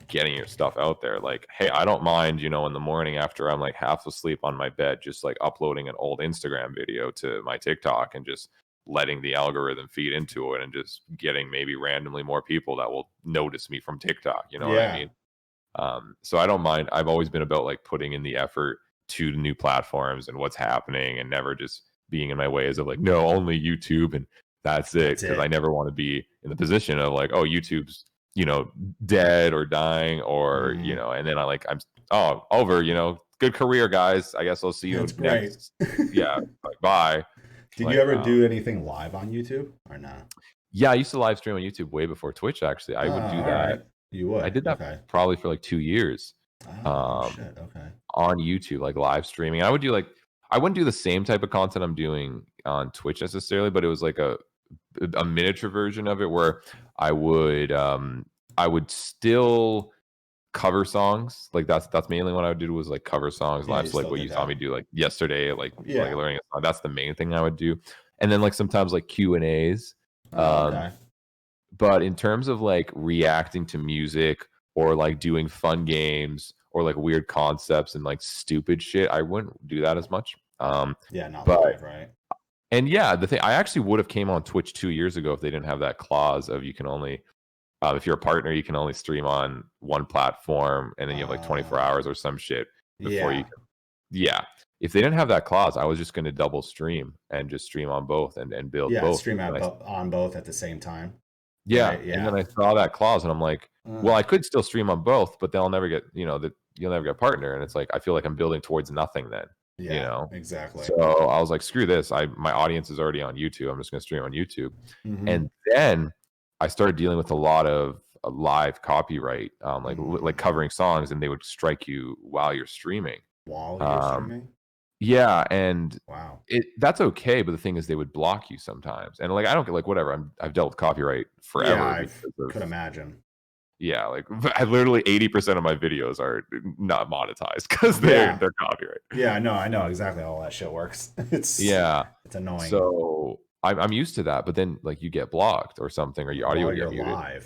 getting your stuff out there, like, hey, I don't mind, in the morning after I'm like half asleep on my bed, just like uploading an old Instagram video to my TikTok and just letting the algorithm feed into it and just getting maybe randomly more people that will notice me from TikTok. You know what I Yeah. mean? So I don't mind. I've always been about like putting in the effort to the new platforms and what's happening, and never just being in my ways of like, no, only YouTube and that's it. That's Because I it. never want to be in the position of like, oh, YouTube's, dead or dying, or, Hmm. and then I'm, oh, over, good career, guys. I guess I'll see you That's great. next. Yeah. Like, bye. Did you Like, ever do anything live on YouTube or not? yeah, I used to live stream on YouTube way before Twitch, actually. I Oh, would do all that. right. You I would. did that Okay. probably for like 2 years. Oh, no Um, shit. Okay. on YouTube, like live streaming. I wouldn't do the same type of content I'm doing on Twitch necessarily, but it was like a miniature version of it where I would I would still cover songs. Like that's mainly what I would do, was like cover songs Yeah, live. you So like still what did you saw that. me do like yesterday, like Yeah. learning a song. That's the main thing I would do. And then like sometimes like Q&As. Oh, Um okay. but in terms of like reacting to music or like doing fun games or like weird concepts and like stupid shit, I wouldn't do that as much. Yeah, not But live, right? and yeah, the thing, I actually would have came on Twitch 2 years ago if they didn't have that clause of you can only if you're a partner, you can only stream on one platform, and then you have like 24 Uh, hours or some shit before you yeah. can. Yeah. If they didn't have that clause, I was just going to double stream and just stream on both and build Yeah, both. stream at on both at the same time, Yeah, right? and then Yeah. I saw that clause, and I'm like, well, Uh, I could still stream on both, but they'll never get, that you'll never get a partner, and it's like I feel like I'm building towards nothing then, you yeah, know. exactly. So I was like, screw this. My audience is already on YouTube. I'm just gonna stream on YouTube, Mm-hmm. and then I started dealing with a lot of live copyright, like Mm. covering songs, and they would strike you while you're streaming. While you're Um, streaming? yeah, and Wow. that's okay, but the thing is they would block you sometimes. And like I don't get like whatever. I've dealt with copyright Yeah, forever I because of could imagine. yeah, like I literally 80% of my videos are not monetized because Yeah. they're copyright. Yeah, I know exactly how all that shit works. Yeah. It's annoying So I'm used to that, but then like you get blocked or something, or your audio while would you're get muted. live,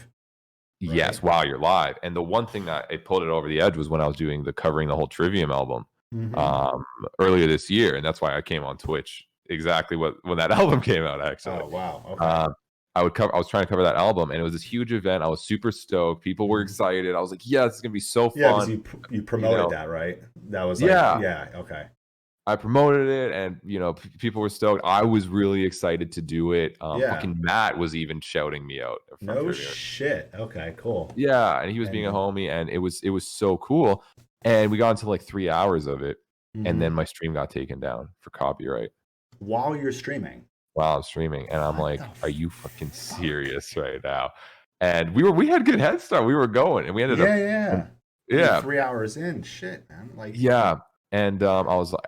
right? Yes, while you're live. And the one thing that it pulled it over the edge was when I was doing the covering the whole Trivium album. Mm-hmm. earlier this year, and that's why I came on Twitch exactly when that album came out. Actually, Oh wow. Okay. um, I was trying to cover that album, and it was this huge event. I was super stoked. People were Mhm. excited. I was like, "Yeah, this is gonna be so Yeah, because fun." you You promoted know, that, right? That was like, yeah, yeah. Okay. I promoted it, and people were stoked. I was really excited to do it. Yeah. Fucking Matt was even shouting me out from No Trivia. shit. Okay. Cool. Yeah, and he was And being a then, homie, and it was so cool. And we got into like 3 hours of it, and then hmm my stream got taken down for copyright while you're streaming, while I'm streaming, and I'm what the like, "Are you fucking fuck? serious right now?" And we had good head start. We were going, and we ended up, Yeah, yeah. And then yeah, 3 hours in, shit, man. Like, yeah. And I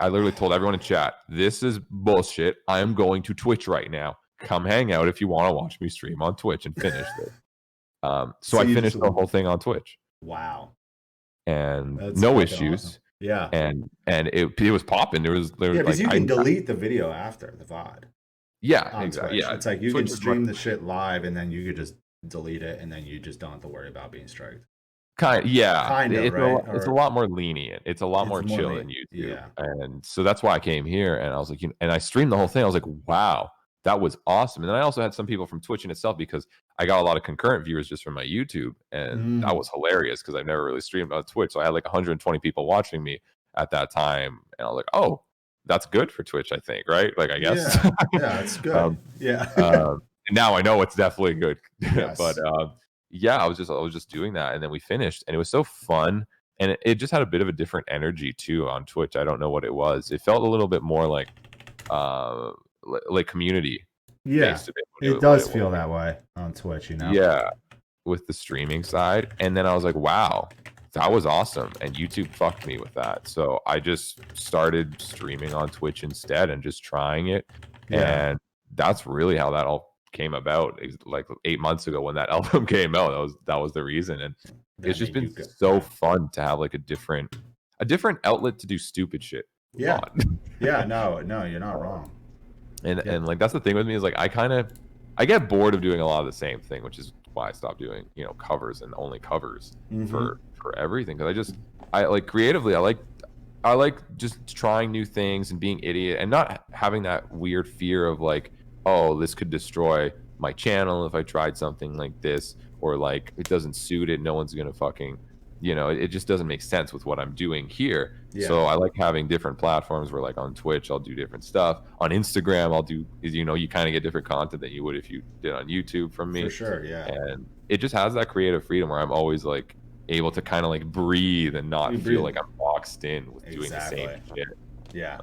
literally told everyone in chat, "This is bullshit. I am going to Twitch right now. Come hang out if you want to watch me stream on Twitch and finish this." So so I you just, finished the whole thing on Twitch, wow, and that's no fucking awesome. issues. Yeah, And it was popping. There was yeah, because like you I can delete the video after the VOD yeah, on exactly. Twitch. Yeah, It's like you can Twitch is much stream the shit live, and then you could just delete it, and then you just don't have to worry about being striked. yeah. Kind of, right? It's a Or lot more lenient. It's a lot it's more more chill me. than YouTube. Yeah. And so that's why I came here, and I was like, and I streamed the whole thing. I was like, wow, that was awesome. And then I also had some people from Twitch in itself, because I got a lot of concurrent viewers just from my YouTube, and that Mm. was hilarious because I've never really streamed on Twitch. So I had like 120 people watching me at that time, and I was like, oh, that's good for Twitch, I think, right? Like, I guess. Yeah. Yeah, it's good. um, Yeah. and now I know it's definitely good. But Yes. yeah, I was just doing that, and then we finished, and it was so fun, and it just had a bit of a different energy too on Twitch. I don't know what it was. It felt a little bit more like like community Yeah. based a bit It what does it was. feel that way on Twitch, you know? Yeah, with the streaming side, and then I was like, wow, that was awesome, and YouTube fucked me with that. So I just started streaming on Twitch instead and just trying it, Yeah. and that's really how that all came about. Like 8 months ago when that album came out, that was the reason. And That it's just made you been go. so Yeah. fun to have like a different outlet to do stupid shit Yeah. on. Yeah. No, you're not wrong. and Yeah. and like that's the thing with me, is like I get bored of doing a lot of the same thing, which is why I stopped doing covers and only covers Mm-hmm. for everything, because I like creatively, I like just trying new things and being idiot, and not having that weird fear of like, oh, this could destroy my channel if I tried something like this, or like it doesn't suit it, no one's gonna fucking, it just doesn't make sense with what I'm doing here. Yeah. So I like having different platforms where, like, on Twitch I'll do different stuff, on Instagram I'll do, you kind of get different content than you would if you did on YouTube from For me. sure. Yeah. And it just has that creative freedom where I'm always like able to kind of like breathe and not You feel breathe. like I'm boxed in with doing the same Exactly. shit. Yeah.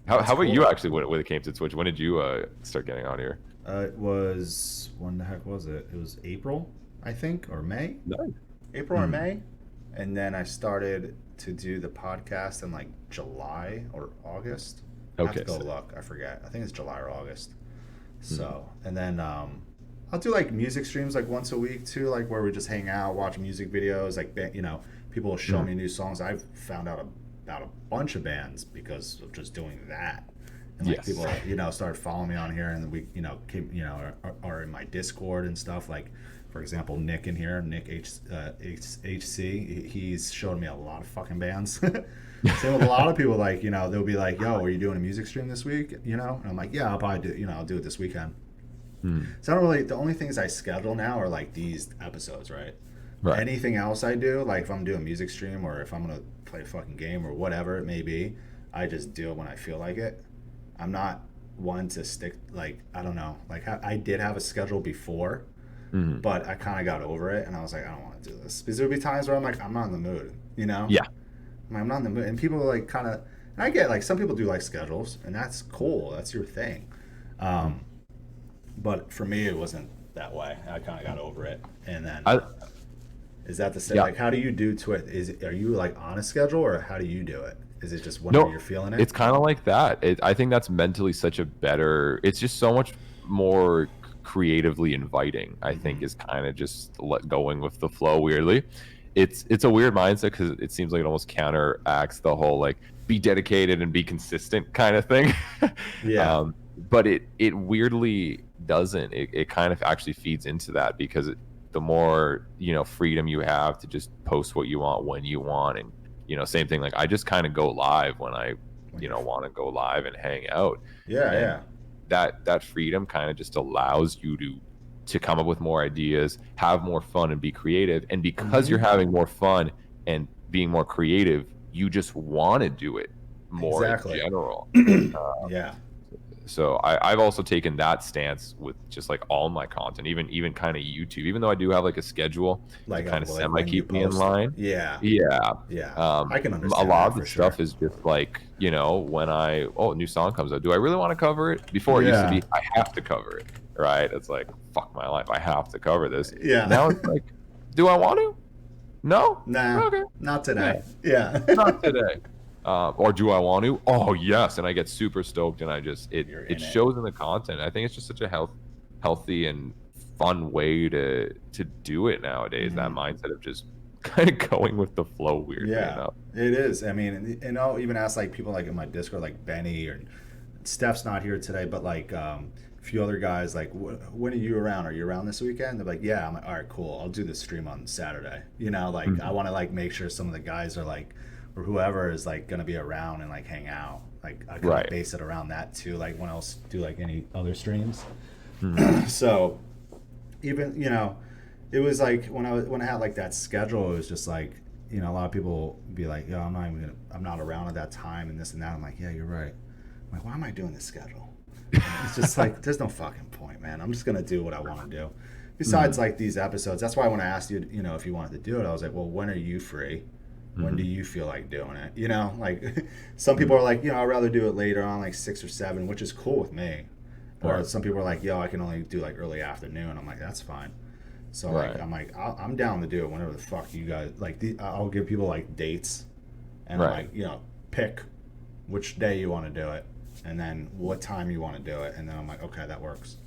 How That's about you cool. actually when it came to Twitch? When did you start getting on here? It was, when the heck was it? It was April, I think, or May. Nice. April or Hmm. May, and then I started to do the podcast in like July or August. I have to Okay. go look. I forget. I think it's July or August. So, and then I'll do like music streams like once a week too, like where we just hang out, watch music videos. Like people will show me new songs. I've found out about a bunch of bands because of just doing that. And like Yes. people, started following me on here, and we, are in my Discord and stuff. Like, for example, Nick in here, Nick HC, he's showed me a lot of fucking bands. Same with a lot of people. Like, they'll be like, "Yo, are you doing a music stream this week?" And I'm like, "Yeah, I'll probably do. I'll do it this weekend." Hmm. So I don't really. The only things I schedule now are like these episodes, right? Right. Anything else I do, like if I'm doing a music stream or if I'm gonna play a fucking game or whatever it may be, I just do it when I feel like it. I'm not one to stick, like, I don't know, like I did have a schedule before, Mhm. but I kind of got over it, and I was like, I don't want to do this, because there would be times where I'm like, I'm not in the mood, Yeah. I'm not in the mood, and people are like kind of, and I get like some people do like schedules, and that's cool, that's your thing, but for me it wasn't that way. I kind of got over it, and then is that the same? Yeah. Like, how do you do Twitch? Are you like on a schedule, or how do you do it? Is it just whenever No, you're feeling it? it's kind of like that. I think that's mentally such a better. It's just so much more creatively inviting. I think is kind of just going with the flow. Weirdly, it's a weird mindset because it seems like it almost counteracts the whole like be dedicated and be consistent kind of thing. Yeah. But it weirdly doesn't. It kind of actually feeds into that because the more freedom you have to just post what you want when you want, and same thing. Like I just kind of go live when I want to go live and hang out. Yeah, And yeah. that freedom kind of just allows you to come up with more ideas, have more fun, and be creative. And because you're having more fun and being more creative, you just want to do it more in Exactly. general. Yeah. So I've also taken that stance with just like all my content, even kind of YouTube, even though I do have like a schedule to Like kind of like semi when you keep me in post. line. Yeah. Yeah. Yeah. Um, I can a understand lot that of the for sure. stuff is just like, when a new song comes out, do I really want to cover it? Before it used to Yeah. be, I have to cover it, right? It's like, fuck my life, I have to cover this. Yeah. Now it's like, do I want to? No? Nah, Okay. not Yeah. today. Yeah. Not today. Or do I want to? Oh yes, and I get super stoked, and I just You're it in it. shows in the content. I think it's just such a healthy and fun way to do it nowadays. That mindset of just kind of going with the flow. Weirdly Yeah, enough. it is. I mean, and I'll even ask like people like in my Discord, like Benny or Steph's not here today, but like a few other guys, like, when are you around? Are you around this weekend? They're like, yeah. I'm like, all right, cool. I'll do the stream on Saturday. Like I Mhm. want to like make sure some of the guys are like, or whoever is like gonna be around and like hang out. Like I kind of Right. base it around that too. Like when else do like any other streams. Mhm. So even it was like when I had like that schedule, it was just like a lot of people be like, yo, I'm not around at that time and this and that. I'm like, yeah, you're right. I'm like, why am I doing this schedule? And it's just like there's no fucking point, man. I'm just gonna do what I want to do. Besides, like these episodes, that's why when I asked you, if you wanted to do it, I was like, well, when are you free? When do you feel like doing it? Like some people are like, I'd rather do it later on, like 6 or 7, which is cool with me. Or Right. some people are like, yo, I can only do like early afternoon. I'm like, that's fine. So Right. like, I'm down to do it whenever the fuck you guys like. I'll give people like dates, and Right. like pick which day you want to do it, and then what time you want to do it, and then I'm like, okay, that works.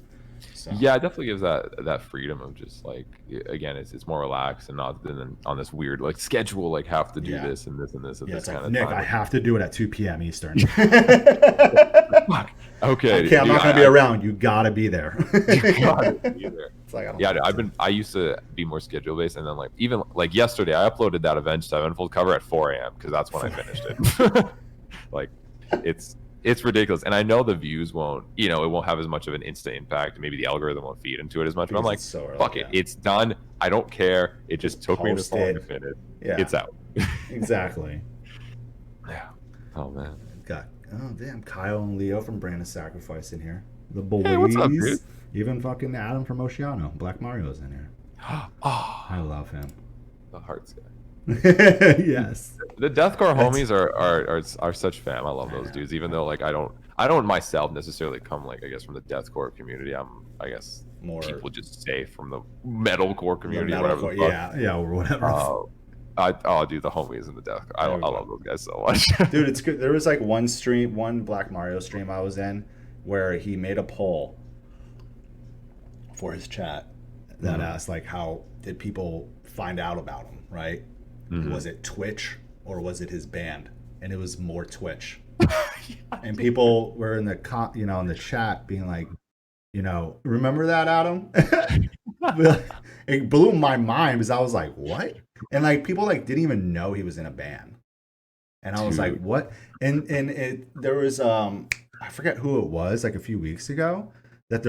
So Yeah, it definitely gives that freedom of just like, again, it's more relaxed and not than on this weird like schedule, like have to do yeah, this and this and this at yeah. this It's like, kind of Nick, I time. have to do it at 2 p.m. Eastern. Fuck. Okay, Okay, I'm dude, not gonna be around. You gotta be there. you gotta be there. It's like I don't. Yeah, want to. I used to be more schedule based, and then like even like yesterday, I uploaded that Avenged Sevenfold cover at 4 a.m. because that's when I finished it. Like, it's ridiculous, and I know the views won't, it won't have as much of an instant impact. Maybe the algorithm won't feed into it as much. But I'm Because like, it's so early, fuck it, yeah. it's done. I don't care. It just took me this post long to it. finish. Yeah. It's out. Exactly. Yeah. Oh man. Got damn Kyle and Leo from Brand of Sacrifice in here. The boys. Hey, what's up, dude? Even fucking Adam from Oceano. Black Mario's in here. Oh, I love him. the hearts guy. Yes. The deathcore homies are such fam. I love those dudes. Even though like I don't myself necessarily come like I guess from the deathcore community. I'm I guess More people just say from the metalcore community the or whatever. metalcore, The fuck. yeah, or whatever. Dude, the homies in the deathcore. I love those guys so much. Dude, it's good. There was like one Black Mario stream I was in where he made a poll for his chat that asked like, how did people find out about him, right? Was it Twitch or was it his band? And it was more Twitch. And people were in the in the chat being like, remember that, Adam? It blew my mind because I was like, what? And like people like didn't even know he was in a band. And I was like, what? And there was I forget who it was, like a few weeks ago, that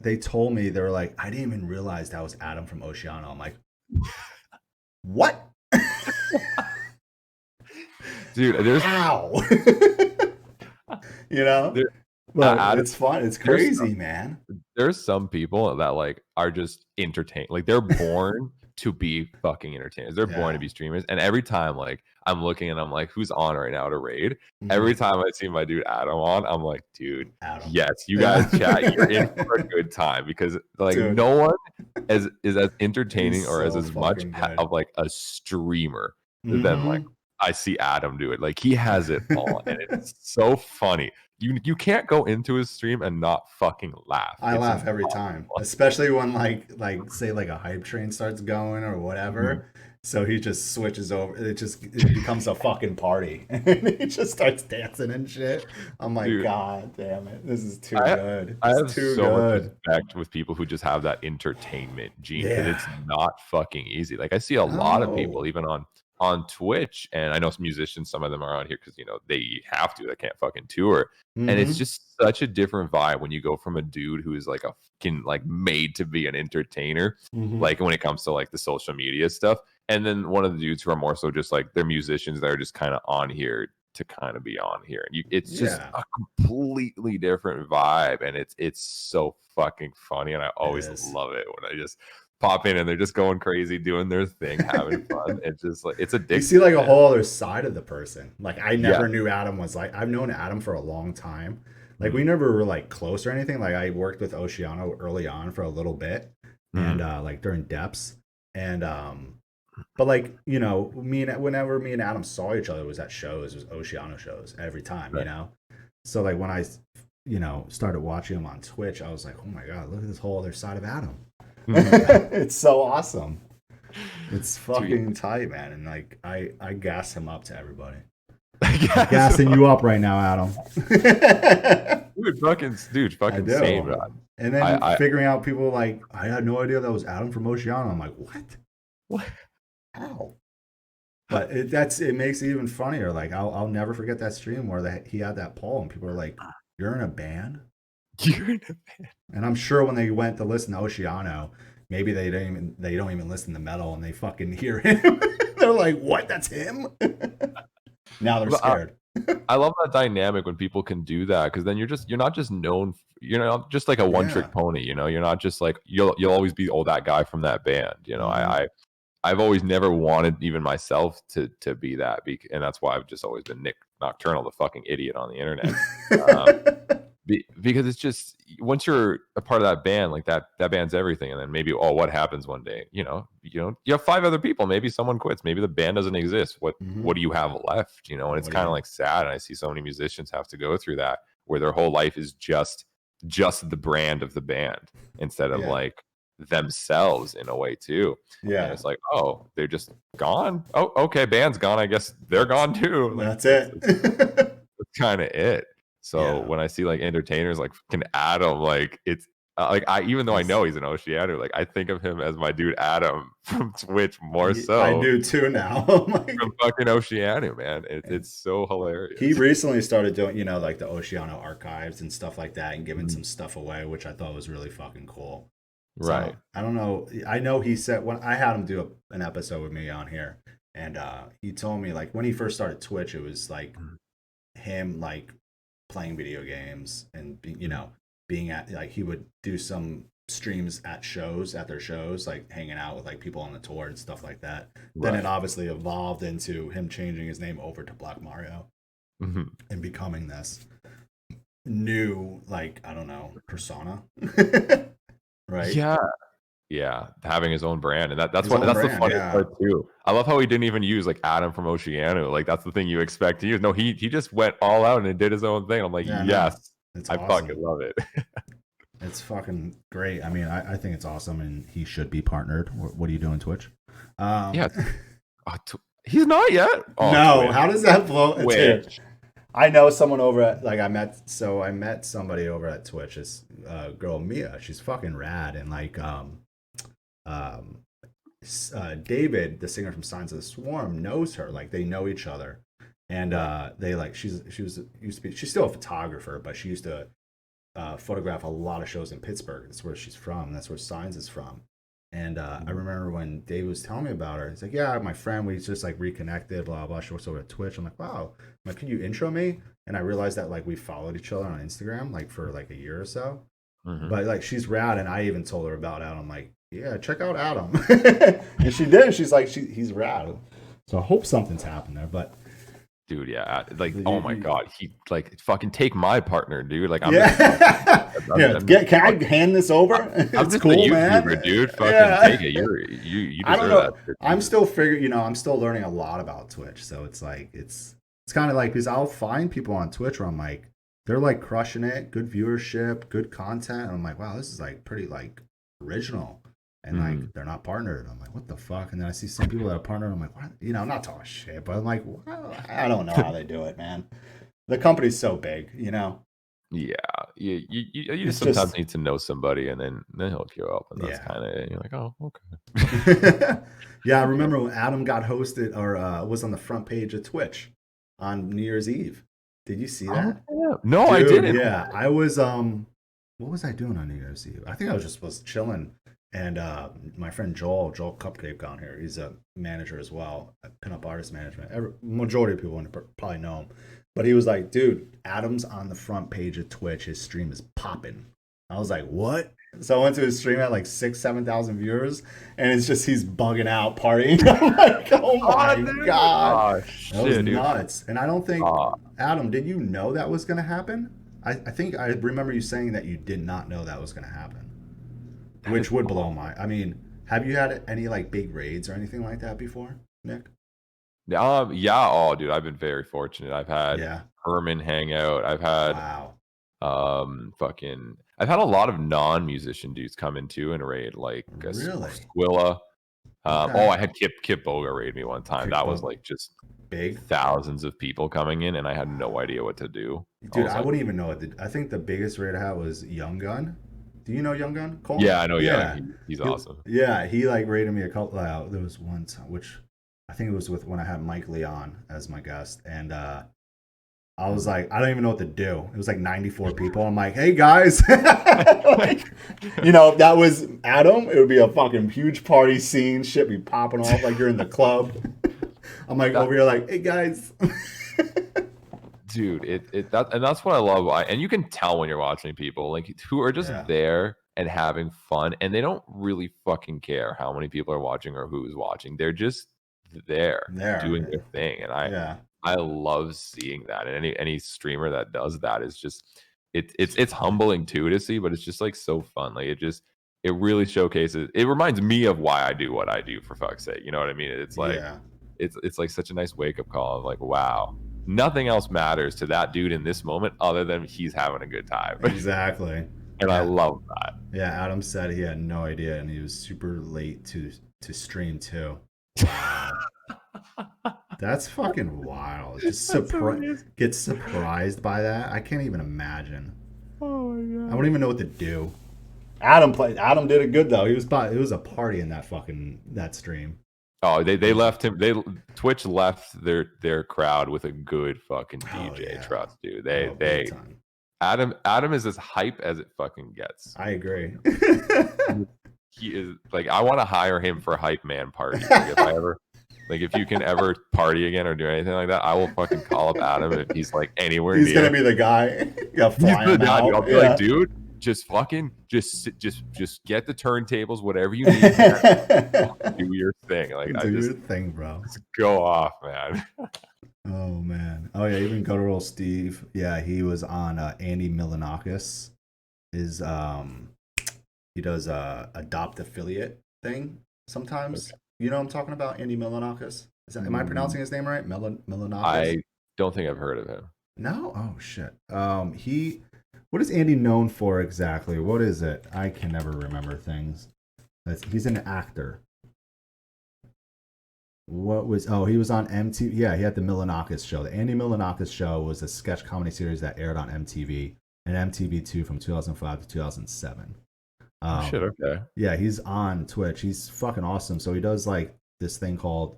they told me, they were like, I didn't even realize that was Adam from Oceano. I'm like, what? Dude, there's How? There- But Adam- it's fun. It's crazy, man. there's some people that like are just entertained. Like they're born to be fucking entertainers. They're born Yeah. to be streamers. And every time like I'm looking and I'm like, who's on right now to raid? Mhm. Every time I see my dude Adam on, I'm like, dude, Adam. yes, you Yeah. guys chat. You're in for a good time because like Dude. no one is as entertaining He's or so as much fucking good. of like a streamer than like Mhm. I see Adam do it. Like he has it all, and it's so funny. You can't go into his stream and not fucking laugh. I It's laugh every impossible. time, especially when like say like a hype train starts going or whatever. So he just switches over. It becomes a fucking party, and he just starts dancing and shit. I'm like, Dude. God damn it, this is too I- good. I It's have too so much good. respect with people who just have that entertainment gene because Yeah. it's not fucking easy. Like I see a lot of people, No. even on on Twitch, and I know some musicians, some of them are on here because they have to, they can't fucking tour, and it's Mm-hmm. just such a different vibe when you go from a dude who is like a fucking like made to be an entertainer, Mm-hmm. like when it comes to like the social media stuff, and then one of the dudes who are more so just like they're musicians that are just kind of on here to kind of be on here, and it's just Yeah, a completely different vibe, and it's so fucking funny, and I it always is. love it when I just pop in and they're just going crazy, doing their thing, having fun. It's just like it's You see like addictive, a man. whole other side of the person. Like I Yeah. never knew Adam was like I've known Adam for a long time. Like we Mm, never were like close or anything. Like I worked with Oceano early on for a little bit and mm, like during depths. And but like, me and whenever me and Adam saw each other was at shows, it was Oceano shows every time, right. So like when I started watching him on Twitch, I was like, "Oh my god, look at this whole other side of Adam." Mhm. It's so awesome. It's Dude, fucking tight, man. And like I gas him up to everybody. I I'm guess. gassing you up right now, Adam. Dude, I fucking same, bro. do. And then I figuring out people like I had no idea that was Adam from Oceano. I'm like, what? what? How? But it makes it even funnier. Like I'll never forget that stream where he had that poll and people are like, "You're in a band?" You're in And I'm sure when they went to listen to Oceano, maybe they don't even listen to metal and they fucking hear him. They're like, "What? That's him?" Now they're but I, scared. I love that dynamic when people can do that because then you're not just known, you're not just like a one Yeah. trick pony, you're not just like you'll always be that guy from that band. Hmm. I've always never wanted even myself to be that, and that's why I've just always been Nik Nocturnal, the fucking idiot on the internet. Um, because it's just once you're a part of that band, like that band's everything, and then maybe what happens one day? You have five other people. Maybe someone quits. Maybe the band doesn't exist. What Hmm. do you have left? And it's What do kind of you? like sad. And I see so many musicians have to go through that where their whole life is just the brand of the band instead of Yeah. like themselves in a way too. And Yeah. it's like, oh, they're just gone. Oh, okay, band's gone. I guess they're gone too. Like That's it. that's kind of it. So Yeah. when I see like entertainers like fucking Adam, like it's like I even though I It's know he's an Oceaner, like I think of him as my dude Adam from Twitch more I so do too now. I'm from like, fucking Oceaner, man. and It's so he hilarious. recently started doing, like the Oceano archives and stuff like that, and giving Mhm. some stuff away, which I thought was really fucking cool. So Right. I don't know. I know he said when I had him do an episode with me on here, and he told me like when he first started Twitch, it was like Mhm. him like playing video games and Mhm. being at like he would do some streams at their shows, like hanging out with like people on the tour and stuff like that. Then it Right. obviously evolved into him changing his name over to Black Mario Mhm. and becoming this new like I don't know persona, right? Yeah. Yeah, having his own brand, and His own that's the brand, funniest yeah. part too. I love how he didn't even use like Adam from Oceano. Like that's the thing you expect to use. No, he just went all out and did his own thing. I'm like, Yeah, no, yes, it's I fucking awesome. love it. It's fucking great. I mean, I think it's awesome, and he should be partnered. What are you doing, Twitch? Yeah, he's not yet. Oh, No, how does that blow, dude? Twitch. I know someone over at like I met somebody over at Twitch. This girl Mia, she's fucking rad, and like um David, the singer from Signs of the Swarm, knows her. Like they know each other, and Right. they like she was used to be she's still a photographer, but she used to photograph a lot of shows in Pittsburgh. That's where she's from. That's where Signs is from. And I Mhm. remember when Dave was telling me about her, he's like, "Yeah, my friend, we just like reconnected, blah blah." She works over at Twitch. I'm like, "Wow." I'm like, "Can you intro me?" And I realized that like we followed each other on Instagram like for like a year or so. Mhm. But like she's rad, and I even told her about Adam. I'm like, "Yeah, check out Adam," and she did. She's like, he's rad. So I hope something's happened there. But Dude, yeah, like you, oh my you, god, he like fucking take my partner, dude. Like yeah, yeah. I'm just Can I hand this over? I'm It's just a cool, YouTuber, man. dude. Fucking take Yeah. it. You I don't deserve that know. shit, I'm Jesus. still figuring. I'm still learning a lot about Twitch. So it's like it's kind of like because I'll find people on Twitch where I'm like they're like crushing it, good viewership, good content. And I'm like, wow, this is like pretty like original. And like Mhm. they're not partnered. I'm like, what the fuck? And then I see some people that are partnered. I'm like, what? I'm not talking shit, but I'm like, well, I don't know how they do it, man. The company's so big. Yeah, you It's just sometimes just need to know somebody, and then he'll queue up, and that's yeah. kind of it. You're like, oh, okay. Yeah, I Yeah. remember when Adam got hosted or was on the front page of Twitch on New Year's Eve. Did you see Oh, that? yeah. No, I Dude, didn't. yeah. I was what was I doing on New Year's Eve? I think I was just was chilling and my friend Joel Cupcake on here. He's a manager as well at Pinup Artist Management. Majority of people probably know him. But he was like, dude, Adam's on the front page of Twitch. His stream is popping. I was like, what? So I went to his stream at like 7,000 viewers, and it's just he's bugging out, partying. I'm like, oh Oh, my dude. god, Oh, that was shit, dude. nuts. And I don't think Oh, Adam, did you know that was gonna happen? I think I remember you saying that you did not know that was gonna happen, that is which would blow awesome. my. I mean, have you had any like big raids or anything like that before, Nick? Yeah. Oh, dude, I've been very fortunate. I've had Yeah. Herman hang out. I've had Wow. fucking. I've had a lot of non-musician dudes come in too and raid, like Really? Squilla. Okay. I had Kip Boga raid me one time. That was Kickball. like just Big. thousands of people coming in, and I had no idea what to do. I Dude, was I like, wouldn't even know it. I think the biggest raid I had was Young Gun. Do you know Young Gun, Cole? yeah, I know Young. Yeah. He's He, awesome. yeah, he like rated me a couple. There was one time, which I think it was with when I had Mike Leon as my guest, and I was like, I don't even know what to do. It was like 94 people. I'm like, hey guys, like, if that was Adam, it would be a fucking huge party scene. Shit be popping off like you're in the club. I'm like That over here, like, hey guys. dude, and that's what I love. And you can tell when you're watching people like who are just Yeah, there and having fun, and they don't really fucking care how many people are watching or who's watching. They're just there doing there. their thing, and Yeah, I love seeing that. And any streamer that does that is just it's humbling too to see, but it's just like so fun. Like it really showcases. It reminds me of why I do what I do, for fuck's sake. You know what I mean? It's like yeah, it's like such a nice wake up call of like, wow, nothing else matters to that dude in this moment other than he's having a good time. exactly. And I Yeah, love that. yeah. Adam said he had no idea, and he was super late to stream too. Wow. That's fucking wild. Just That's amazing. get surprised by that. I can't even imagine. Oh my I god. wouldn't even know what to do. Adam played. Adam did it good though. It was a party in that fucking that stream. Oh, they left him. Twitch left their crowd with a good fucking Oh DJ. yeah. Trust, dude. Oh, big time. Adam is as hype as it fucking gets. I agree. He is like, I want to hire him for hype man parties. Like if you can ever party again or do anything like that, I will fucking call up Adam if he's like anywhere He's gonna near. be the guy. Yeah, He's fly the him guy, dude. out. I'll be Yeah. like, dude, just fucking just get the turntables, whatever you need, man. Do your thing. Like I Do just your thing, bro. go off, man. Oh man. Oh yeah, even Guttural Steve. Yeah, he was on Andy Milanakis. Is he does adopt affiliate thing sometimes. Okay. You know what I'm talking about? Andy Milanakis. Am I Mm, pronouncing his name right? Milanakis? I don't think I've heard of him. No? Oh shit. What is Andy known for exactly? What is it? I can never remember things. He's an actor. He was on MTV. Yeah, he had the Milanakis show. The Andy Milanakis show was a sketch comedy series that aired on MTV and MTV2 from 2005 to 2007. Oh shit. Okay. Yeah, he's on Twitch. He's fucking awesome. So he does like this thing called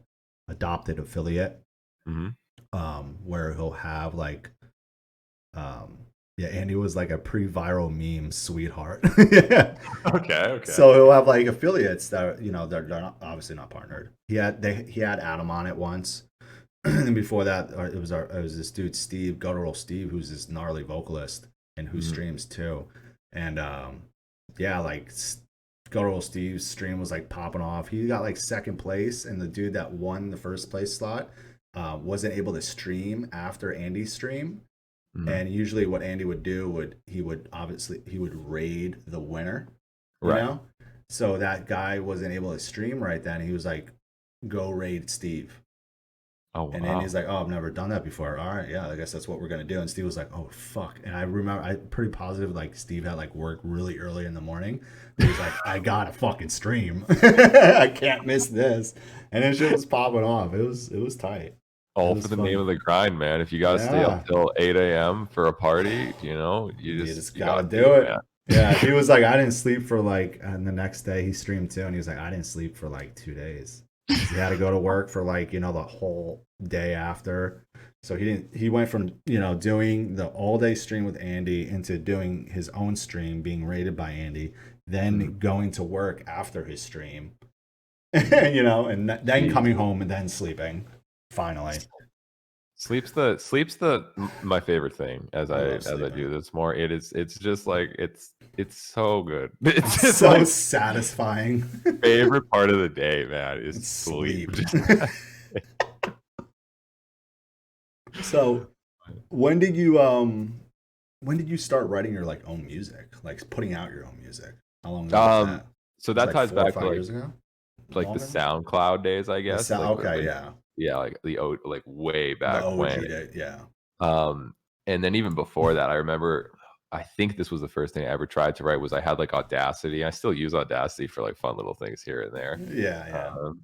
adopted affiliate, Hmm. where he'll have like, yeah, Andy was like a pre-viral meme sweetheart. Yeah. Okay. Okay. So he'll have like affiliates that they're not, obviously not partnered. He had Adam on it once, and before that, it was this dude Steve Guttural Steve, who's this gnarly vocalist and who Mhm. streams too, and yeah, like Guttural Steve's stream was like popping off. He got like second place, and the dude that won the first place slot wasn't able to stream after Andy's stream. Mhm. And usually, what Andy would do he would raid the winner, you Right. know. So that guy wasn't able to stream right then. He was like, "Go raid Steve." Oh And wow. Andy's like, "Oh, I've never done that before. All right, yeah, I guess that's what we're gonna do." And Steve was like, "Oh fuck!" And I remember, I'm pretty positive, like Steve had like work really early in the morning. He was like, "I gotta fucking stream. I can't miss this." And then shit was popping off. It was tight. All was for the name fun. of the grind, man. If you gotta stay up Yeah, till 8 a.m. for a party, you just you gotta gotta do do it, it. man. Yeah, he was like, I didn't sleep for like, and the next day he streamed too, and he was like, I didn't sleep for like 2 days because he had to go to work for like the whole day after. So he didn't. He went from doing the all day stream with Andy into doing his own stream, being rated by Andy, Mhm. then going to work after his stream, and then coming Jesus. home and then sleeping. Finally, Sleep's the my favorite thing I love as I do sleeping. this more. It's just like it's so good. It's It's just so like satisfying. favorite part of the day, man, is It's sleep. sleep. So when did you start writing your like own music? Like putting out your own music? How long ago was um that? so It was that like ties 4 or back to 5 years ago? like the Longer? SoundCloud days, I The guess. sound Like okay, when yeah. yeah, like like way The back when. OG day, yeah. Um, and then even before that, I remember I think this was the first thing I ever tried to write was I had like Audacity. I still use Audacity for like fun little things here and there. Yeah, yeah. Um,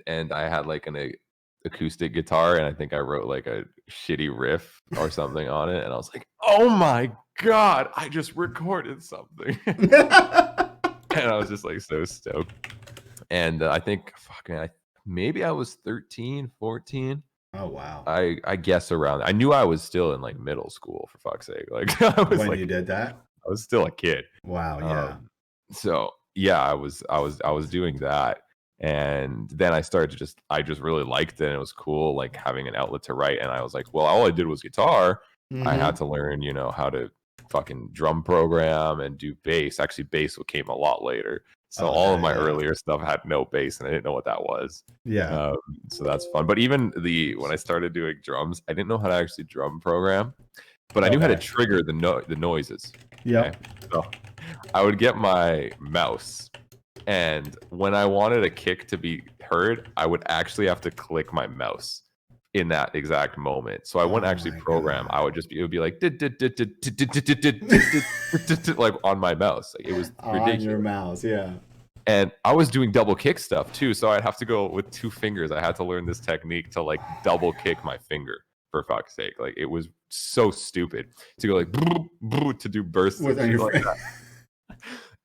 and I had like an acoustic guitar, and I think I wrote like a shitty riff or something on it, and I was like, "Oh my god, I just recorded something," and I was just like so stoked. And I think, fucking, maybe I was 13, 14. Oh wow. I guess around. I knew I was still in like middle school for fuck's sake. Like When you did that? I was still a kid. Wow, yeah. Um, so yeah, I was doing that, and then I started to I just really liked it. And it was cool, like having an outlet to write. And I was like, well, all I did was guitar. I had Mm-hmm. to learn, how to fucking drum program and do bass. Actually, bass came a lot later. So all of Okay, my yeah. earlier stuff had no bass, and I didn't know what that was. Yeah. Um, so that's fun. But even when I started doing drums, I didn't know how to actually drum program, but I knew how to Okay. trigger the noises. Okay, Yep. so I would get my mouse, and when I wanted a kick to be heard, I would actually have to click my mouse in that exact moment. So I wouldn't Oh actually my program. I god. would just it would be like like on my mouse. Like it was On your ridiculous. mouse, yeah. And I was doing double kick stuff too, so I'd have to go with 2 fingers. I had to learn this technique to like double kick my finger, for fuck's sake. Like it was so stupid to go like to do bursts and Within shit your like that.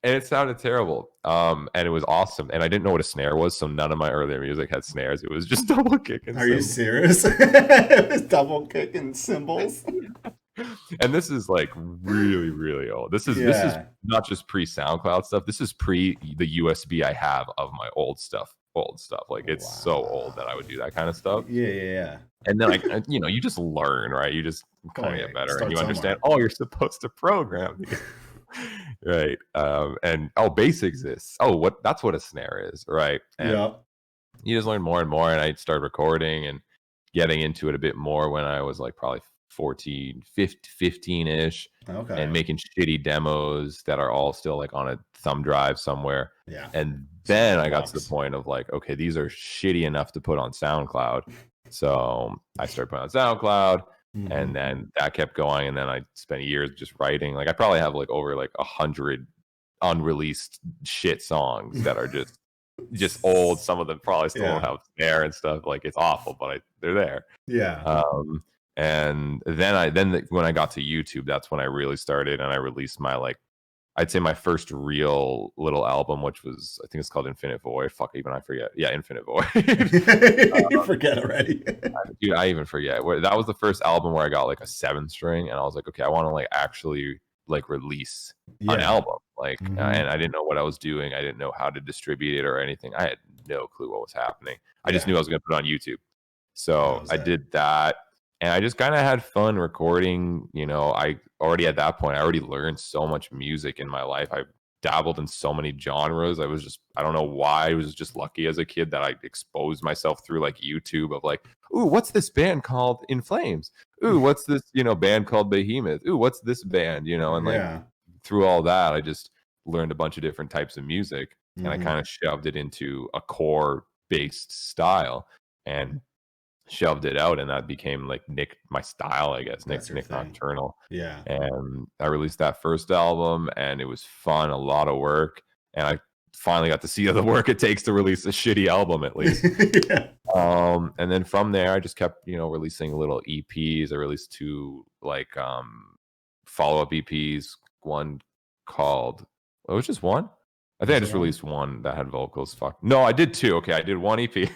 And it sounded terrible. And it was awesome. And I didn't know what a snare was, so none of my earlier music had snares. It was just double kick and Are you cymbals. serious? It was double kicking cymbals. And this is like really, really old. This is Yeah. not just pre SoundCloud stuff. This is pre the USB I have of my old stuff. Old stuff. Like it's so old that I would do that kind of stuff. Yeah, yeah, yeah. And then you just learn, right? You just Oh kind of yeah. get better, and Start you understand. somewhere. Oh, you're supposed to program these. Right. And bass exists. Oh, that's what a snare is, right? And Yep. you just learn more and more. And I started recording and getting into it a bit more when I was like probably 14, 15-ish, and Okay. making shitty demos that are all still like on a thumb drive somewhere. Yeah. And So then it I got to the walks. point of like, okay, these are shitty enough to put on SoundCloud. So I started putting on SoundCloud, and then that kept going. And then I spent years just writing. Like I probably have like over like 100 unreleased shit songs that are just old. Some of them probably still don't Yeah. have snare and stuff. Like it's awful, but they're there. Yeah. And then when I got to YouTube, that's when I really started, and I released my like, I'd say my first real little album, which was, I think it's called Infinite Void. Fuck, even I forget. Yeah, Infinite Void. You forget already. Dude, I even forget. That was the first album where I got like a 7 string, and I was like, okay, I want to like actually like release an Yeah. album. Like, Mhm. and I didn't know what I was doing. I didn't know how to distribute it or anything. I had no clue what was happening. I just Yeah. knew I was going to put it on YouTube. That So was I it. did that, and I just kind of had fun recording. I already at that point, I already learned so much music in my life. I dabbled in so many genres. I don't know why. I was just lucky as a kid that I exposed myself through like YouTube of like, ooh, what's this band called In Flames? Ooh, what's this, band called Behemoth? Ooh, what's this band? And like Yeah. through all that, I just learned a bunch of different types of music, and I Mhm. kind of shoved it into a core based style and shoved it out, and that became like my style, I guess. That's your Nik thing. Nocturnal. Yeah. And I released that first album, and it was fun, a lot of work, and I finally got to see the work it takes to release a shitty album, at least. Yeah. And then from there, I just kept, releasing little EPs. I released two like follow-up EPs. One called, it was just one. I think I Was it just one? released one that had vocals. Fuck. No, I did two. Okay, I did one EP. Oh,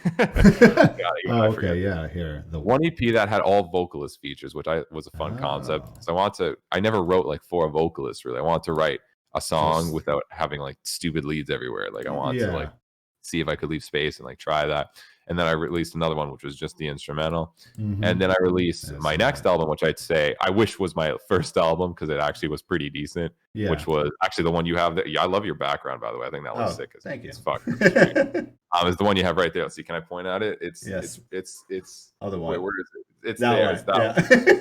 I okay, forget. yeah. Here, the One EP that had all vocalist features, which was a fun concept. oh, So I never wrote like for a vocalist really. I wanted to write a song just without having like stupid leads everywhere. Like I wanted to like yeah. see if I could leave space and like try that. And then I released another one, which was just the instrumental. Mm-hmm. And then I released Yeah, my seen next that. album, which I'd say I wish was my first album because it actually was pretty decent, Yeah. which was actually the one you have. Yeah, I love your background, by the way. I think that looks Oh, sick as, thank you. as fuck. It's the one you have right there. Let's see, can I point at it? Yes. It's. Other Wait, one. where is it? It's That there. one. It's that. Yeah.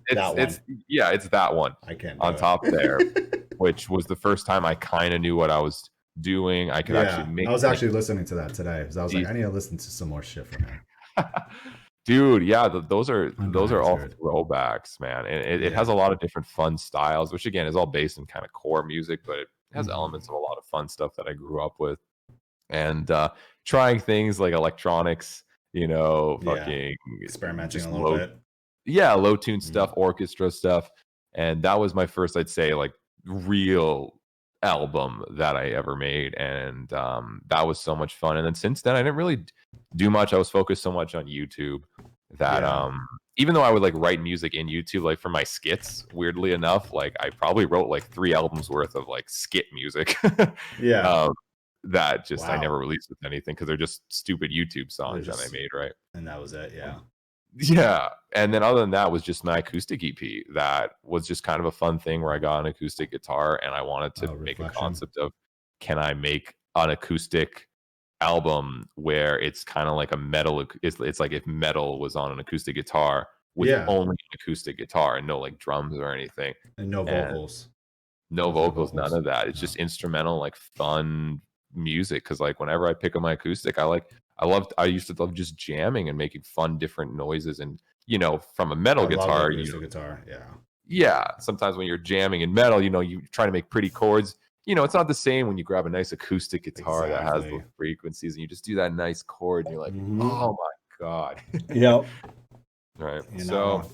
It's that one. it's yeah. It's that one I can't on do top there, it. which was the first time I kind of knew what I was doing. I could actually Yeah. make. I was Like, actually listening to that today because I was like, I need to listen to some more shit from him. dude, yeah, those are all Dude. throwbacks, man. And it Yeah. has a lot of different fun styles, which again is all based in kind of core music, but it has elements of a lot of fun stuff that I grew up with. And trying things like electronics, Yeah. fucking Experimenting just a little bit. low tune stuff, orchestra stuff. And that was my first, I'd say, like real album that I ever made. And that was so much fun. And then since then I didn't really do much. I was focused so much on YouTube that Yeah. even though I would like write music in YouTube, like for my skits, weirdly enough, like I probably wrote like 3 albums worth of like skit music. Yeah. That just I Wow. never released with anything because they're just stupid YouTube songs They're that I just- made, right? And that was it. Yeah. Yeah. And then other than that was just my acoustic EP that was just kind of a fun thing where I got an acoustic guitar and I wanted to make a Reflection. concept of, can I make an acoustic album where it's kind of like a metal, it's like if metal was on an acoustic guitar with Yeah. only an acoustic guitar and no like drums or anything. And no And vocals. no Was there vocals, none of that. It's No. just instrumental, like fun music. Cause like whenever I pick up my acoustic, I used to love just jamming and making fun different noises. And from a metal I love guitar, the acoustic guitar. Yeah. yeah, sometimes when you're jamming in metal, you try to make pretty chords. It's not the same when you grab a nice acoustic guitar that has Exactly. those frequencies and you just do that nice chord and you're like, Mhm. oh my God. Yep. Right. You So know,